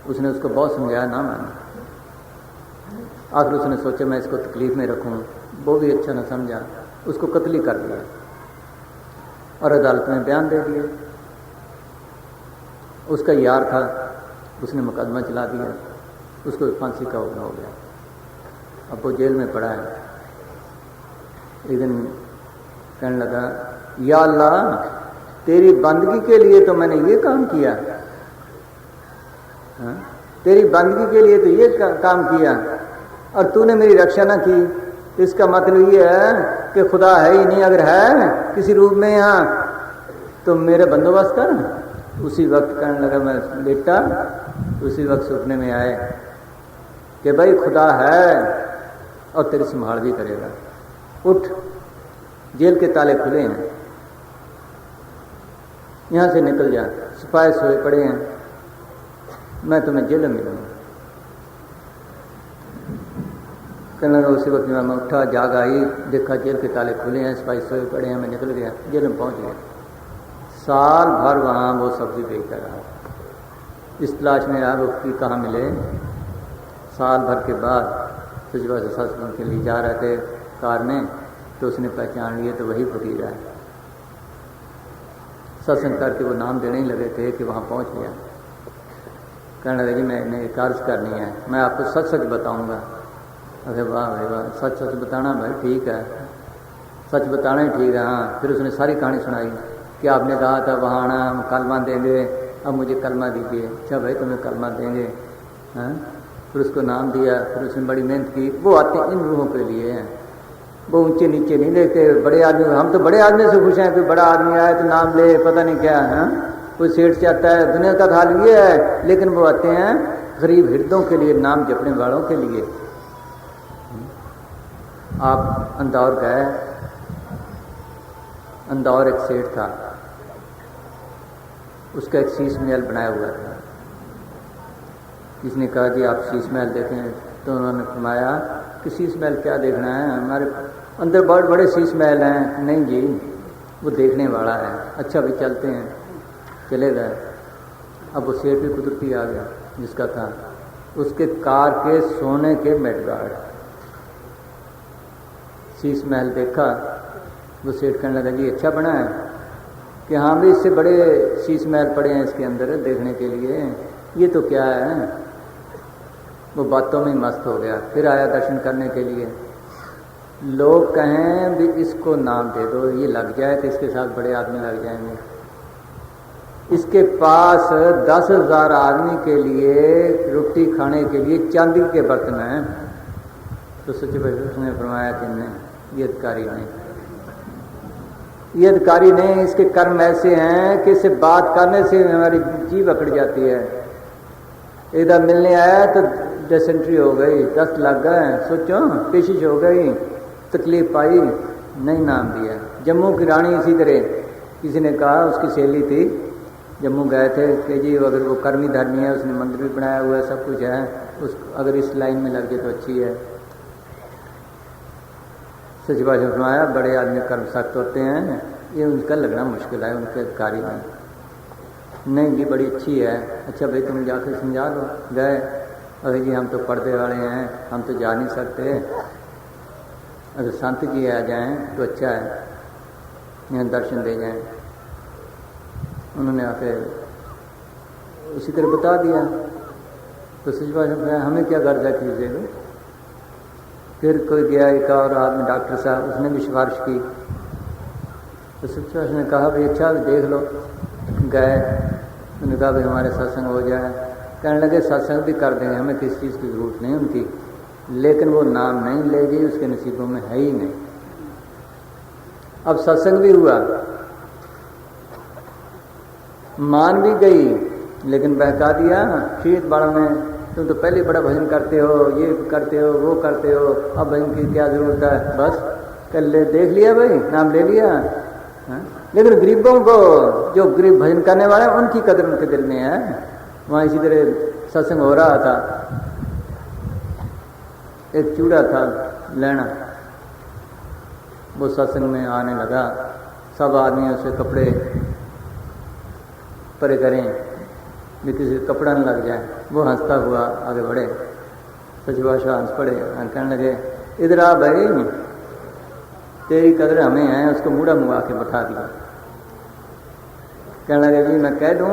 उसने उसको बहुत समझाया ना माने। आखिर उसने सोचा मैं इसको तकलीफ में रखूं, वो भी अच्छा ना समझा, उसको कत्ल कर दिया और अदालत में बयान दे दिया। उसका यार था, उसने मुकदमा चला दिया, उसको फांसी का हुक्म हो गया। अब वो जेल में पड़ा है। एक दिन कहने लगा या अल्लाह तेरी बंदगी के लिए तो मैंने ये काम किया, तेरी बंदगी के लिए तो ये काम किया, और तूने मेरी रक्षा ना की। इसका मतलब ये है कि खुदा है ही नहीं। अगर है किसी रूप में यहाँ तो मेरे बंदोबस्त कर। उसी वक्त कहने लगा मैं लेटा, उसी वक्त सपने में आए कि भाई खुदा है और तेरी संभाल भी करेगा। उठ, जेल के ताले खुले हैं, यहाँ से निकल जा, सिपाही सोए पड़े हैं, मैं तुम्हें जेल में मिलूंगा। कहने लगा उसी वक्त मैं उठा, जाग आई, देखा जेल के ताले खुले हैं, सिपाही सोए पड़े हैं, मैं निकल गया, जेल में पहुँच गया। साल भर वहाँ वो सब्जी बेचता रहा, इस तलाश में रहा कि कहाँ मिले। साल भर के बाद सजवा से सत्संग के लिए जा रहे थे कार में, तो उसने पहचान लिए तो वही फकीर है। सत्संग करके वो नाम देने ही लगे थे कि वहाँ पहुँच गया। कहने लगे जी मैंने एक अर्ज करनी है, मैं आपको सच सच बताऊँगा। अरे वाह भाई वाह, सच सच बताना भाई, ठीक है, सच बताना ही ठीक है। हाँ, फिर उसने सारी कहानी सुनाई कि आपने कहा था वहाँ आना, हम कलमा देंगे, अब मुझे कलमा दीजिए। अच्छा भाई तुम्हें कलमा देंगे। हाँ, फिर उसको नाम दिया, फिर उसने बड़ी मेहनत की। वो आते इन रूहों के लिए हैं, वो ऊंचे नीचे नहीं देखते। बड़े आदमी, हम तो बड़े आदमी से खुश हैं, कोई बड़ा आदमी आए तो नाम ले, पता नहीं क्या है, कोई सेठ से आता है, दुनिया का हाल ये है। लेकिन वो आते हैं गरीब हृदयों के लिए, नाम जपने वालों के लिए। आप इंदौर गए, इंदौर एक सेठ था, उसका एक शीश महल बनाया हुआ था। जिसने कहा जी आप शीश महल देखें, तो उन्होंने फरमाया कि शीश महल क्या देखना है, हमारे अंदर बहुत बड़े शीश महल हैं। नहीं जी, वो देखने वाला है। अच्छा भी चलते हैं, चले गए। अब वो सेठ भी कुदरती आ गया जिसका था, उसके कार के सोने के मेडगार्ड। शीश महल देखा, वो सेठ कहने लगा जी अच्छा बना है कि हाँ भी, इससे बड़े शीश महल पड़े हैं इसके अंदर देखने के लिए, ये तो क्या है। वो बातों में मस्त हो गया, फिर आया दर्शन करने के लिए। लोग कहें भी इसको नाम दे दो, ये लग जाए तो इसके साथ बड़े आदमी लग जाएंगे। इसके पास 10,000 आदमी के लिए रोटी खाने के लिए चांदी के बर्तन हैं। तो सच्चे भाई उसने फरमाया कि नहीं, ये अधिकारी नहीं, ये अधिकारी नहीं, इसके कर्म ऐसे हैं कि इससे बात करने से हमारी जीभ अकड़ जाती है। इधर मिलने आया तो डिसेंट्री हो गई, दस्त लग गए, सोचो पेशिश हो गई, तकलीफ पाई, नहीं नाम दिया। जम्मू की रानी इसी तरह, किसी ने कहा, उसकी सहेली थी, जम्मू गए थे कि जी अगर वो कर्मी धर्मी है, उसने मंदिर भी बनाया हुआ है, सब कुछ है, उस अगर इस लाइन में लग जाए तो अच्छी है। सच बात फरमाया, बड़े आदमी कर्म सख्त होते हैं, ये उनका लगना मुश्किल है, उनके अधिकारी में। नहीं जी बड़ी अच्छी है। अच्छा भाई तुम जाकर समझा दो। गए, अरे जी हम तो पर्दे वाले हैं, हम तो जा नहीं सकते, अगर संत जी आ जाएं तो अच्छा है, यहाँ दर्शन दे जाएं। उन्होंने आके उसी तरह बता दिया। तो सच बात हमें क्या गर्ज है कीजिएगा। फिर कोई गया, एक और आदमी डॉक्टर साहब, उसने भी सिफारिश की। तो सच बात ने कहा भाई अच्छा देख लो। गए, उन्होंने कहा भाई हमारे सत्संग हो जाए। कहने लगे सत्संग भी कर देंगे, हमें किसी चीज़ की जरूरत नहीं उनकी, लेकिन वो नाम नहीं ले गई, उसके नसीबों में है ही नहीं। अब सत्संग भी हुआ, मान भी गई, लेकिन बहका दिया शीत बाड़ा में, तुम तो पहले बड़ा भजन करते हो, ये करते हो, वो करते हो, अब भजन की क्या जरूरत है, बस कर ले, देख लिया भाई, नाम ले लिया। हाँ? लेकिन गरीबों को, जो गरीब भजन करने वाले हैं, उनकी कदर उनके दिल में है। वहाँ इसी तरह सत्संग हो रहा था, एक चूड़ा था लेना, वो सत्संग में आने लगा, सब आदमी उसे कपड़े परे करें भी किसी कपड़ा न लग जाए। वो हंसता हुआ आगे बढ़े, सच भाषा हंस पड़े, कहने लगे इधर आ भाई, तेरी कदर हमें है। उसको मुड़ा मुआ के बैठा दिया। कहने लगे जी मैं कह दूं,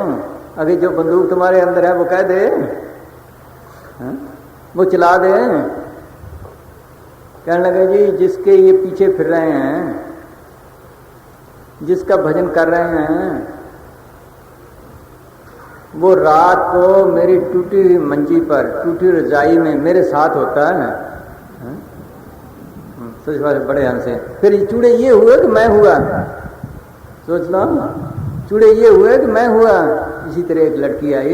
अभी जो बंदूक तुम्हारे अंदर है वो कह दे, हा? वो चला दे। कहने लगे जी जिसके ये पीछे फिर रहे हैं, जिसका भजन कर रहे हैं, वो रात को मेरी टूटी हुई मंजी पर, टूटी रजाई में मेरे साथ होता है। सोच बात बड़े हंसे। फिर ये चूड़े ये हुए कि मैं हुआ, सोच लो, चूड़े ये हुए कि मैं हुआ। इसी तरह एक लड़की आई,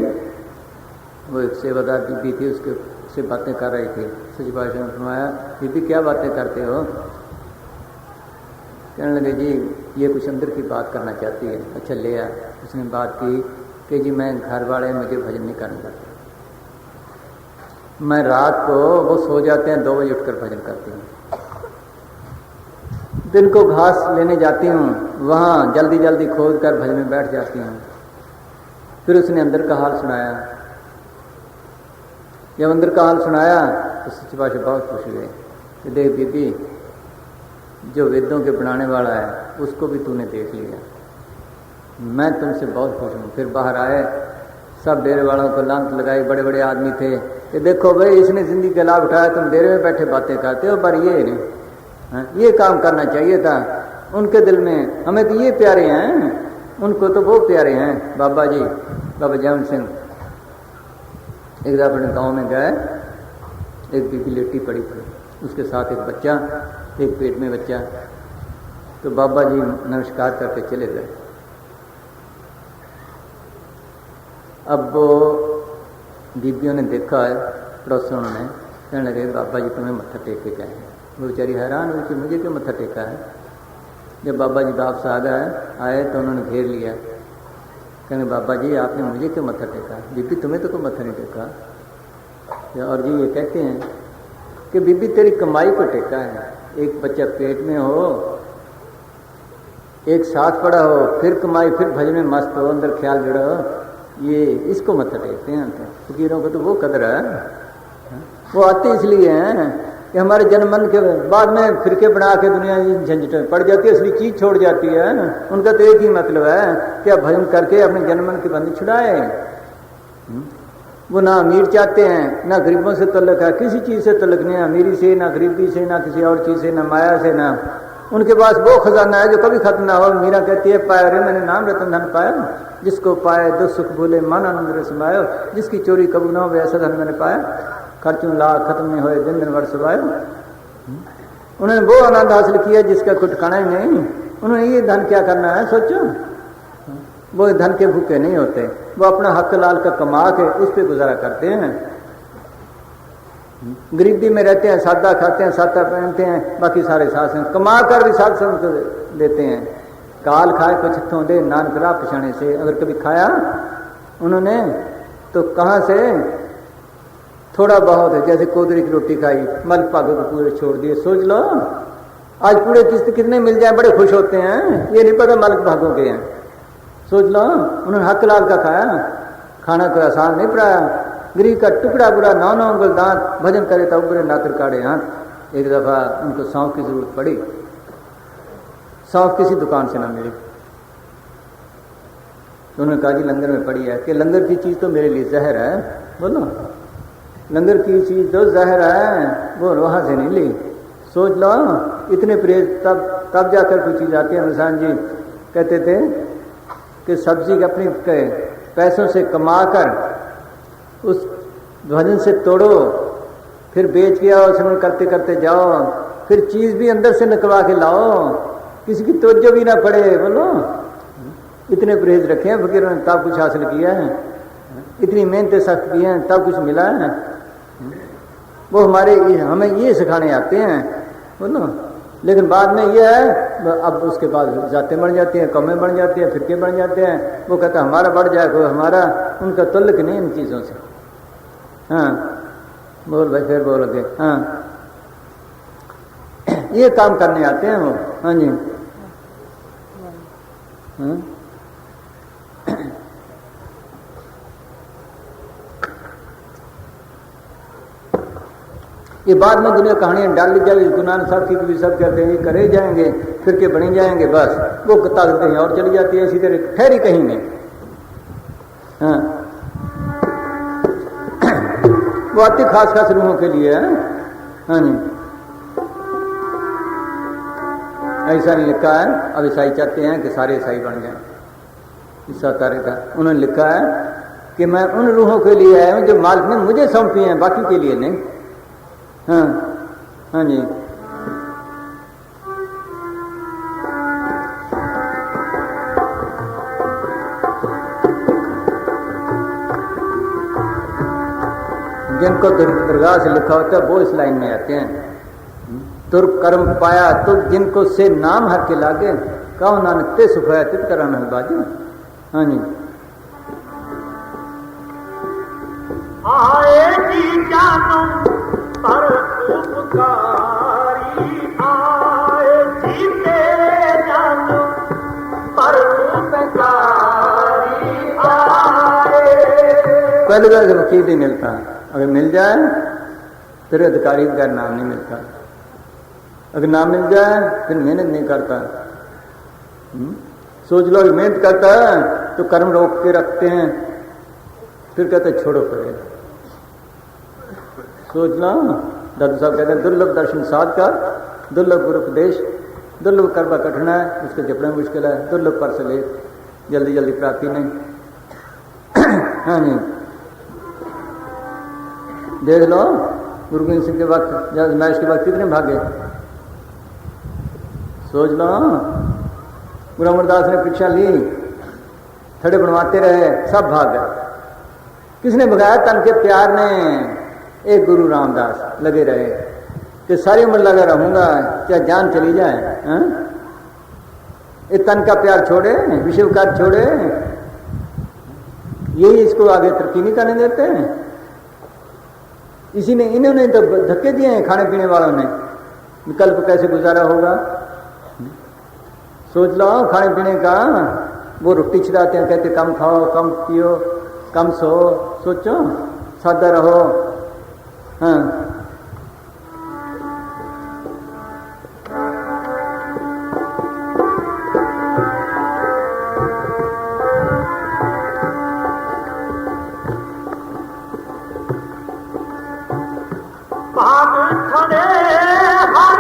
वो एक सेवादार बीबी थी, उसके से बातें कर रही थी। सच भाषा में फरमाया बीबी क्या बातें करते हो। कहने लगे जी ये कुछ अंदर की बात करना चाहती है। अच्छा ले आ। उसने बात की कि जी मैं घर वाले मुझे भजन नहीं करना चाहते, मैं रात को वो सो जाते हैं 2 बजे उठकर भजन करती हूँ, दिन को घास लेने जाती हूँ, वहाँ जल्दी जल्दी खोद कर भजन में बैठ जाती हूँ। फिर उसने अंदर का हाल सुनाया। जब अंदर का हाल सुनाया तो सच्चे पातशाह बहुत खुश हुए कि देख बीबी, जो वेदों के बनाने वाला है उसको भी तूने देख लिया, मैं तुमसे बहुत खुश हूँ। फिर बाहर आए, सब डेरे वालों को लांत लगाई, बड़े बड़े आदमी थे कि देखो भाई इसने जिंदगी का लाभ उठाया, तुम डेरे में बैठे बातें करते हो, पर ये नहीं, ये काम करना चाहिए था। उनके दिल में हमें तो ये प्यारे हैं, उनको तो वो प्यारे हैं। बाबा जी, बाबा जयवंत सिंह एक दफा अपने गाँव में गए, एक बीबी लेटी पड़ी थी, उसके साथ एक बच्चा, एक पेट में बच्चा। तो बाबा जी नमस्कार करके चले गए। अब वो बीबियों ने देखा है, पड़ोसियों ने, कहने लगे बाबा जी तुम्हें मत्था टेक के गए हैं। वो बेचारी हैरान हुई कि मुझे क्यों मत्था टेका है। जब बाबा जी वापस आ गए आए तो उन्होंने घेर लिया, कहने बाबा जी आपने मुझे क्यों मत्था टेका, बीबी तुम्हें तो कोई मत्था नहीं टेका। और जी ये कहते हैं कि बीबी तेरी कमाई को टेका है, एक बच्चा पेट में हो, एक साथ पड़ा हो, फिर कमाई, फिर भजन में मस्त हो, अंदर ख्याल जुड़ा हो, ये इसको मत्था टेकते हैं। तो फकीरों को तो वो कदर है, वो आते इसलिए हैं कि हमारे जन्म मन के बाद में फिरके बना के दुनिया झंझट में पड़ जाती है, असली चीज छोड़ जाती है। उनका तो एक ही मतलब है कि आप भजन करके अपने जन्म मन के बंधन छुड़ाए। वो ना अमीर चाहते हैं, ना गरीबों से तल्लक है, किसी चीज से तल्लक नहीं है, अमीरी से, ना गरीबी से, ना किसी और चीज से, ना माया से, ना उनके पास वो खजाना है जो कभी खत्म ना हो। मीरा कहती है पाया रे मैंने नाम रतन धन पाया, जिसको पाए दो सुख भूले मन आनंद रस समायो, जिसकी चोरी कबू ना हो ऐसा धन मैंने पाया, खर्चों लाख खत्म नहीं होए दिन दिन वर्ष वायो। उन्होंने वो आनंद हासिल किया जिसका कुछ ठिकाना ही नहीं। उन्होंने ये धन क्या करना है सोचो, वो धन के भूखे नहीं होते, वो अपना हक लाल का कमा के उस पर गुजारा करते हैं। गरीबी में रहते हैं, सादा खाते हैं, सादा पहनते हैं, बाकी सारे सास हैं, कमा कर भी साथ संग देते हैं। काल खाए कुछ हथों दे नानक राह पिछाने से, अगर कभी खाया उन्होंने तो कहाँ से, थोड़ा बहुत है, जैसे कोदरी की रोटी खाई, मल भागों को पूरे छोड़ दिए। सोच लो आज पूरे किस्त कितने मिल जाए बड़े खुश होते हैं, ये नहीं पता मल भागों के हैं। सोच लो उन्होंने हक लाल का खाया, खाना कोई आसान नहीं पड़ाया। गरीब का टुकड़ा बुरा 9 उंगल दांत, भजन करे तो बुरे नाकर काढ़े हाथ। एक दफा उनको सौंफ की जरूरत पड़ी, सौंफ किसी दुकान से ना मिली, तो उन्होंने कहा जी लंगर में पड़ी है, कि लंगर की चीज तो मेरे लिए जहर है। बोलो लंगर की चीज तो जहर है, वो वहां से नहीं ली। सोच लो इतने प्रेज, तब जाकर कोई चीज आती है। निशान जी कहते थे कि सब्जी अपनी पैसों से कमाकर उस भजन से तोड़ो, फिर बेच के आओ, श्रवण करते करते जाओ, फिर चीज भी अंदर से निकलवा के लाओ, किसी की तवज्जो भी ना पड़े। बोलो इतने परहेज रखे हैं फकीरों ने, तब कुछ हासिल किया है, इतनी मेहनतें सख्त की हैं तब कुछ मिला है। वो हमें ये सिखाने आते हैं। बोलो लेकिन बाद में ये है, अब उसके बाद जातें बढ़ जाती हैं, कौमें बढ़ जाती हैं, फिरके बढ़ जाते हैं। वो कहता हमारा बढ़ जाए, कोई हमारा, उनका तल्लक नहीं इन चीज़ों से। हाँ बोल भाई, फिर बोलोगे। हाँ ये काम करने आते हैं वो। हाँ जी हाँ? ये बाद में दुनिया कहानियां डाल ली जाएगी, गुनान साहब की भी सब कहते हैं करे जाएंगे, फिर के बने जाएंगे, बस वो ताकत कहीं और चली जाती है, इसी तरह ठहरी कहीं नहीं। हाँ वो आती खास खास रूहों के लिए है। हाँ जी ऐसा नहीं लिखा है। अब ईसाई चाहते हैं कि सारे ईसाई बन जाएं, ईसा तारे का। उन्होंने लिखा है कि मैं उन रूहों के लिए आया हूं जो मालिक ने मुझे सौंपी हैं, बाकी के लिए नहीं। हाँ हाँ जी जिनको दरगाह से लिखा होता है वो इस लाइन में आते हैं। तुर कर्म पाया तुर जिनको से नाम हर के लागे, कहो नानक ते सुख है तित करा न बाजी। हाँ जी, आए जी जानो पर उपकारी, आए जी तेरे जानो पर उपकारी आए। पहले बार वकील नहीं मिलता, अगर मिल जाए तेरे अधिकारी का नाम नहीं मिलता, अगर नाम मिल जाए फिर मेहनत नहीं करता। सोच लो मेहनत करता है तो कर्म रोक के रखते हैं, फिर कहते छोड़ो पड़े। सोच लो, दादू साहब कहते हैं दुर्लभ दर्शन साध का, दुर्लभ गुरु उपदेश, दुर्लभ करवा कठिन है, उसको जपना मुश्किल है, दुर्लभ पर से ले जल्दी जल्दी प्राप्ति नहीं। हाँ जी, देख लो गुरु गोविंद सिंह के वक्त या मैच के वक्त कितने भागे। सोच लो, गुरु अमरदास ने परीक्षा ली, थड़े बनवाते रहे, सब भाग गए। किसने भगाया? तन के प्यार ने। एक गुरु रामदास लगे रहे कि सारी उम्र लगा रहूंगा चाहे जान चली जाए। ये तन का प्यार छोड़े, विषय का छोड़े, यही इसको आगे तरक्की नहीं करने देते। इसी ने इन्होंने तो धक्के दिए हैं खाने पीने वालों ने, विकल्प कैसे गुजारा होगा। सोच लो खाने पीने का, वो रोटी छिड़ाते हैं, कहते कम खाओ, कम पियो, कम सो। सोचो सादा रहो। हाँ, भाग खड़े हर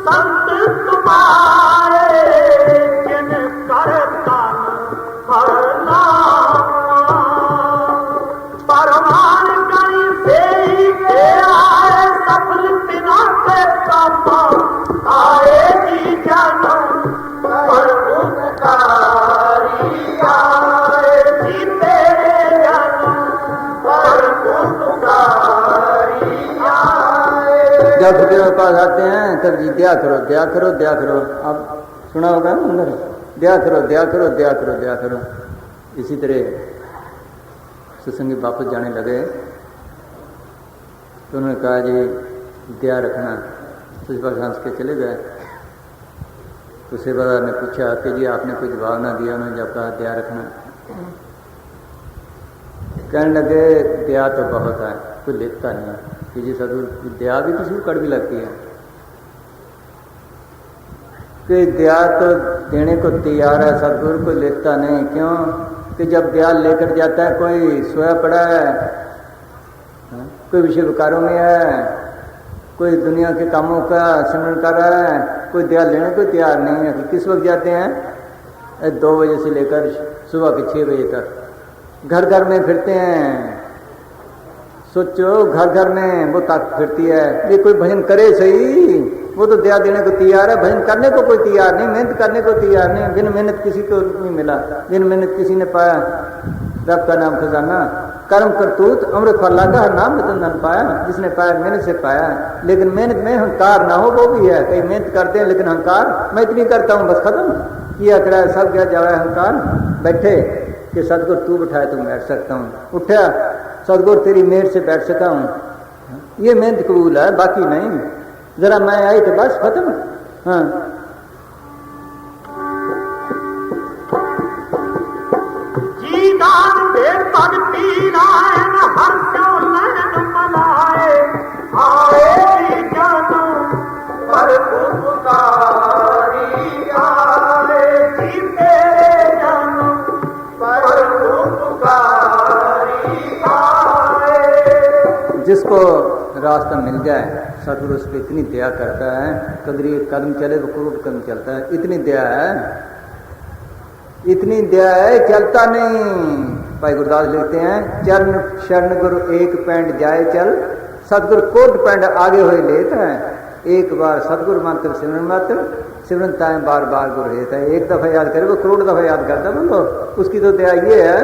संत तुम्हारे, जिन कर तन भरना परवान करी से ही के आए सफल बिना के पापा, आए जी जानो पर उपकारी आए जी तेरे जानो पर उपकारी आए। जब के पास आते हैं तब जी दया करो, दया करो, दया करो। आप सुना होगा ना अंदर, दया करो, दया करो, दया करो, दया करो। इसी तरह सत्संगी वापस जाने लगे तो उन्होंने कहा जी दया रखना, तो इस बार हंस के चले गए। तो सेवादार ने पूछा कि जी आपने कोई जवाब ना दिया। उन्होंने जब कहा दया रखना, कहने लगे दया तो बहुत है, कोई लेता नहीं कि जी सदगुरु दया भी किसी को कड़वी लगती है कि दया तो देने को तैयार है, सदगुरु को लेता नहीं। क्यों कि जब दया लेकर जाता है, कोई सोया पड़ा है, कोई विषय विकारों में है, कोई दुनिया के कामों का स्मरण कर रहा है, कोई दया लेने को तैयार नहीं है। किस वक्त जाते हैं? 2 बजे से लेकर सुबह के 6 बजे तक घर घर में फिरते हैं। सोचो घर घर में वो ताकत फिरती है। ये कोई भजन करे सही, वो तो दया देने को तैयार है, भजन करने को कोई तैयार नहीं, मेहनत करने को तैयार नहीं। बिन मेहनत किसी को नहीं मिला, बिन मेहनत किसी ने पाया रब का नाम खजाना। कर्म करतूत अमृत फल लागा, हर नाम रतन पाया। जिसने पाया मेहनत से पाया, लेकिन मेहनत में अहंकार ना हो वो भी है। कई मेहनत करते हैं लेकिन अहंकार, मैं इतनी करता हूँ बस खत्म किया करा, सब क्या जावा अहंकार। बैठे कि सदगुरु तू बैठाए तो बैठ सकता हूँ, उठा सदगुरु तेरी मेहर से बैठ सका हूँ। ये मेहनत कबूल है, बाकी नहीं। जरा मैं आई तो बस खत्म। हाँ, जीदान दे पद पीरायन हर क्यों नयन मलाए, आए जानो पर उपकारी आए जी तेरे जानो पर उपकारी आए। जिसको रास्ता मिल जाए सदगुरु उस पर इतनी दया करता है, कदरी कदम चले वो करोड़ कदम चलता है। इतनी दया है, इतनी दया है, चलता नहीं। भाई गुरदास लिखते हैं, चरण शरण गुरु एक पैंड जाए चल, सदगुरु कोट पैंड आगे हुए लेता है। एक बार सदगुरु मंत्र सिमरन मात्र, सिमरन ताए बार बार गुरु रहता है। एक दफा याद करे वो करोड़ दफा याद करता बोलो, उसकी तो दया ये है।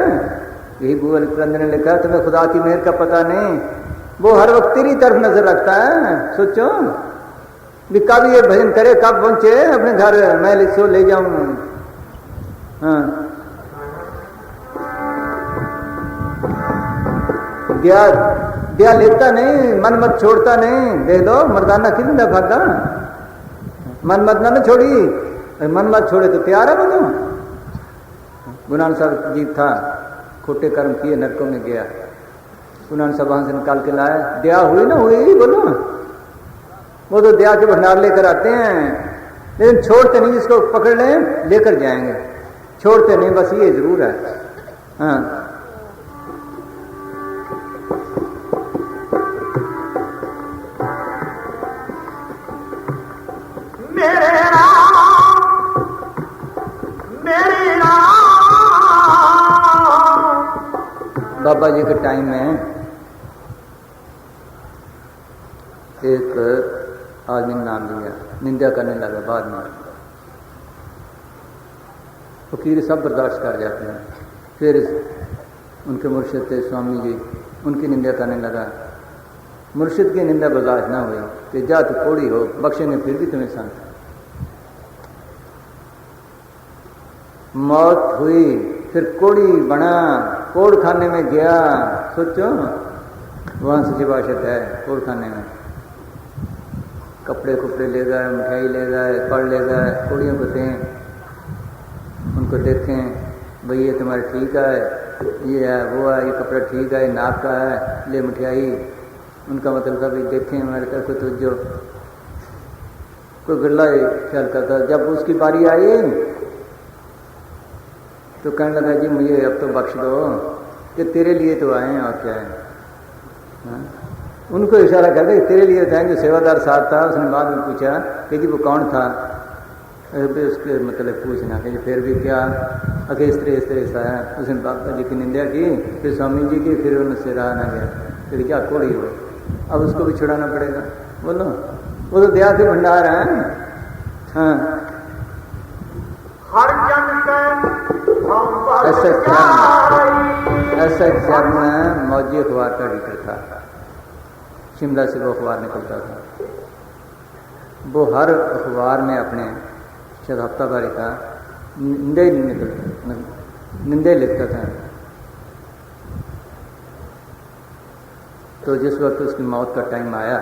यही भूगल पुरंदर ने लिखा, तुम्हें खुदा की मेहर का पता नहीं, वो हर वक्त तेरी तरफ नजर रखता है। सोचो भी कब ये भजन करे, कब पहुंचे अपने घर, मैं इसको ले जाऊं। हाँ, दिया लेता नहीं, मन मत छोड़ता नहीं। दे दो मर्दाना कितना भागा, मन मत ना छोड़ी, मन मत छोड़े तो तैयार है बोलो। गुरु नानक साहब जीव था, खोटे कर्म किए, नरकों में गया। गुरु नानक साहब वहां से निकाल के लाए। दया हुई ना हुई बोलो, वो तो दया के भंडार लेकर आते हैं, लेकिन छोड़ते नहीं। जिसको पकड़ लें लेकर जाएंगे, छोड़ते नहीं, बस ये जरूर है। हाँ, बाबा जी के टाइम में एक आदमी ने नाम लिया, निंदा करने लगा। बाद में फकीर सब बर्दाश्त कर जाते हैं। फिर उनके मुर्शिद थे स्वामी जी, उनकी निंदा करने लगा। मुर्शिद की निंदा बर्दाश्त ना हुई कि जा तो कोड़ी हो, बख्शेंगे फिर भी तुम्हें संत। मौत हुई, फिर कोड़ी बना, कोड़ खाने में गया। सोचो वहां से शिवाशत है, कोड़ खाने में कपड़े कुपड़े ले गए, मिठाई ले गए, पढ़ ले गए, कोड़ियों को दें, उनको देखें, भाई ये तुम्हारा ठीक है, ये है वो है, ये कपड़ा ठीक है, ये नाप का है, ले मिठाई। उनका मतलब था भाई देखें हमारे तरफ को, तो जो कोई गिल्ला ख्याल करता। जब उसकी बारी आई तो कहने लगा जी मुझे अब तो बख्श दो, कि तेरे लिए तो आए हैं और क्या है। हाँ? उनको इशारा कर दे तेरे लिए था। जो सेवादार साहब था उसने बाद में पूछा कि जी वो कौन था, उसके मतलब पूछना कि फिर भी क्या, अगर इस तरह ऐसा है। उसने बाबा जी की निंदा की, फिर स्वामी जी की, फिर उनसे रहा ना गया, फिर क्या कोड़ी हो। अब उसको भी छुड़ाना पड़ेगा। बोलो वो तो दया के भंडार है। हाँ, हर जन का ऐसा शहर में मौजी अखबार का एडिटर था। शिमला से वो अखबार निकलता था। वो हर अखबार में अपने शायद हफ्तावारी का निंदे लिखता था। तो जिस वक्त उसकी मौत का टाइम आया,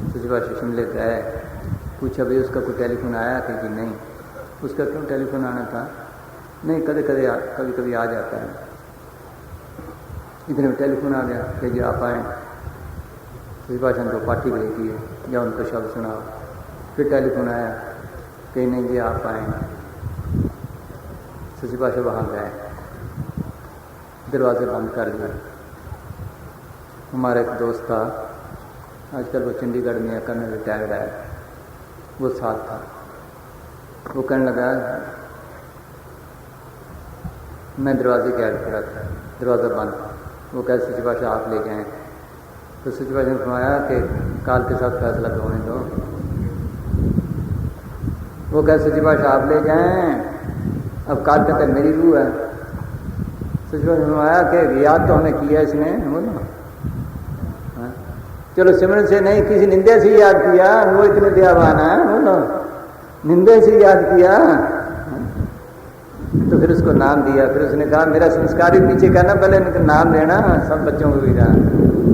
सचिवालय शिमले गए, पूछा भाई उसका कोई टेलीफोन आया कि जी नहीं। उसका क्यों टेलीफोन आना था? नहीं, कभी कभी आ जाता है। इतने में टेलीफोन आ गया कि जी आप आए। सचिवालय को पार्टी भेजी है, या उनको शब्द सुनाओ। फिर टेलीफोन आया कि नहीं जी आप आए। सचिवालय वहाँ गए, दरवाजे बंद कर दिए। हमारा एक दोस्त था, आजकल वो चंडीगढ़ में करने रिटायर्ड है, वो साथ था। वो कहने लगा मैं दरवाजे के आगे खड़ा था, दरवाज़ा बंद। वो कह सचिवालय आप ले जाएं। तो सचिवालय ने फरमाया कि काल के साथ फैसला होने दो। वो कह सचिवालय आप ले जाएं, अब काल का तक मेरी रूह है। सचिवालय ने फरमाया कि याद तो हमें किया इसने, बोलो चलो सिमरन से नहीं, किसी निंदे से याद किया, वो इतने दयावान है, बोलो निंदे से याद किया। तो फिर उसको नाम दिया। फिर उसने कहा मेरा संस्कार ही पीछे करना, पहले इनका नाम देना, सब बच्चों को भी रहा।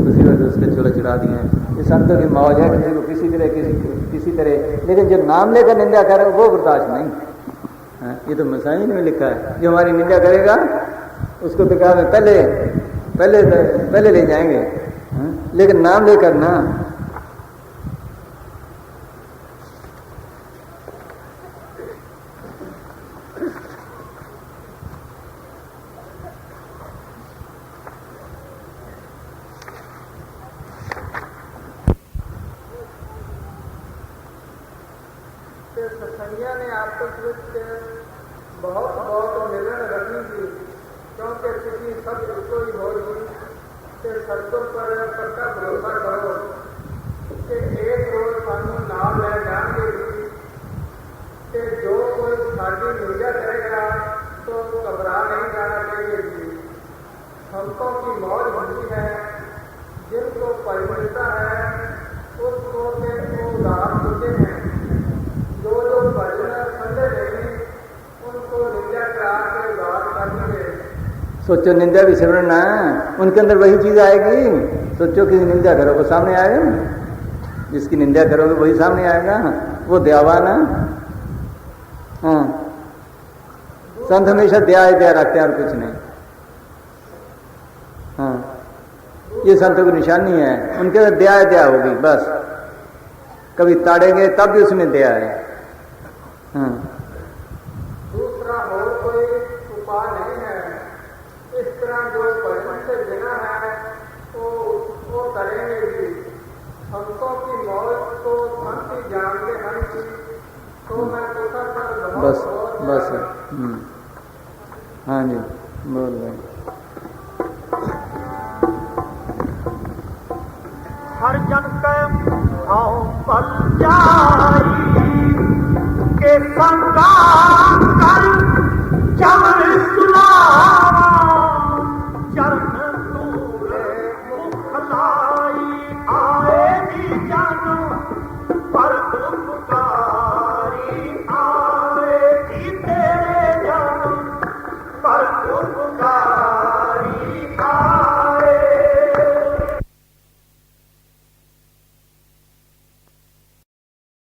उसी वजह उसके चोले चुरा दिए। ये संतों की मौज है, किसी को किसी तरह, लेकिन जो नाम लेकर निंदा करे वो बर्दाश्त नहीं। ये तो मसाई में लिखा है, जो हमारी निंदा करेगा उसको तो कहा पहले ले जाएंगे, लेकिन नाम लेकर ना। सत्संगिया ने आपस बहुत बहुत मिलन रखी थी, क्योंकि किसी सब कोई हो कि सत्संग पर पक्का भरोसा करो कि एक रोज सानू नाम ले जाएंगे कि जो कोई साड़ी निंदा करेगा तो घबरा नहीं जाना चाहिए जी। संतों की मौज होती है, जिनको परिमिलता है उसको वो रात सोचो निंदा भी सिमरन है, उनके अंदर वही चीज आएगी। सोचो किसी निंदा करोगे सामने आएगा, जिसकी निंदा करोगे वही सामने आएगा, वो दयावान है। हाँ, संत हमेशा दया ही दया रखते हैं और कुछ नहीं। हाँ, ये संतों की निशानी है, उनके अंदर दया ही दया होगी बस। कभी ताड़ेंगे तब भी उसमें दया है। हाँ, दूसरा और कोई उपाय नहीं है। इस तरह जो भजन से बिना है वो करेंगे भी। संतों की मौत को संत ही जानते हैं कि तो मैं बस बस। हाँ जी, बोल रहे। हर जन के भाव पल जाई के संगा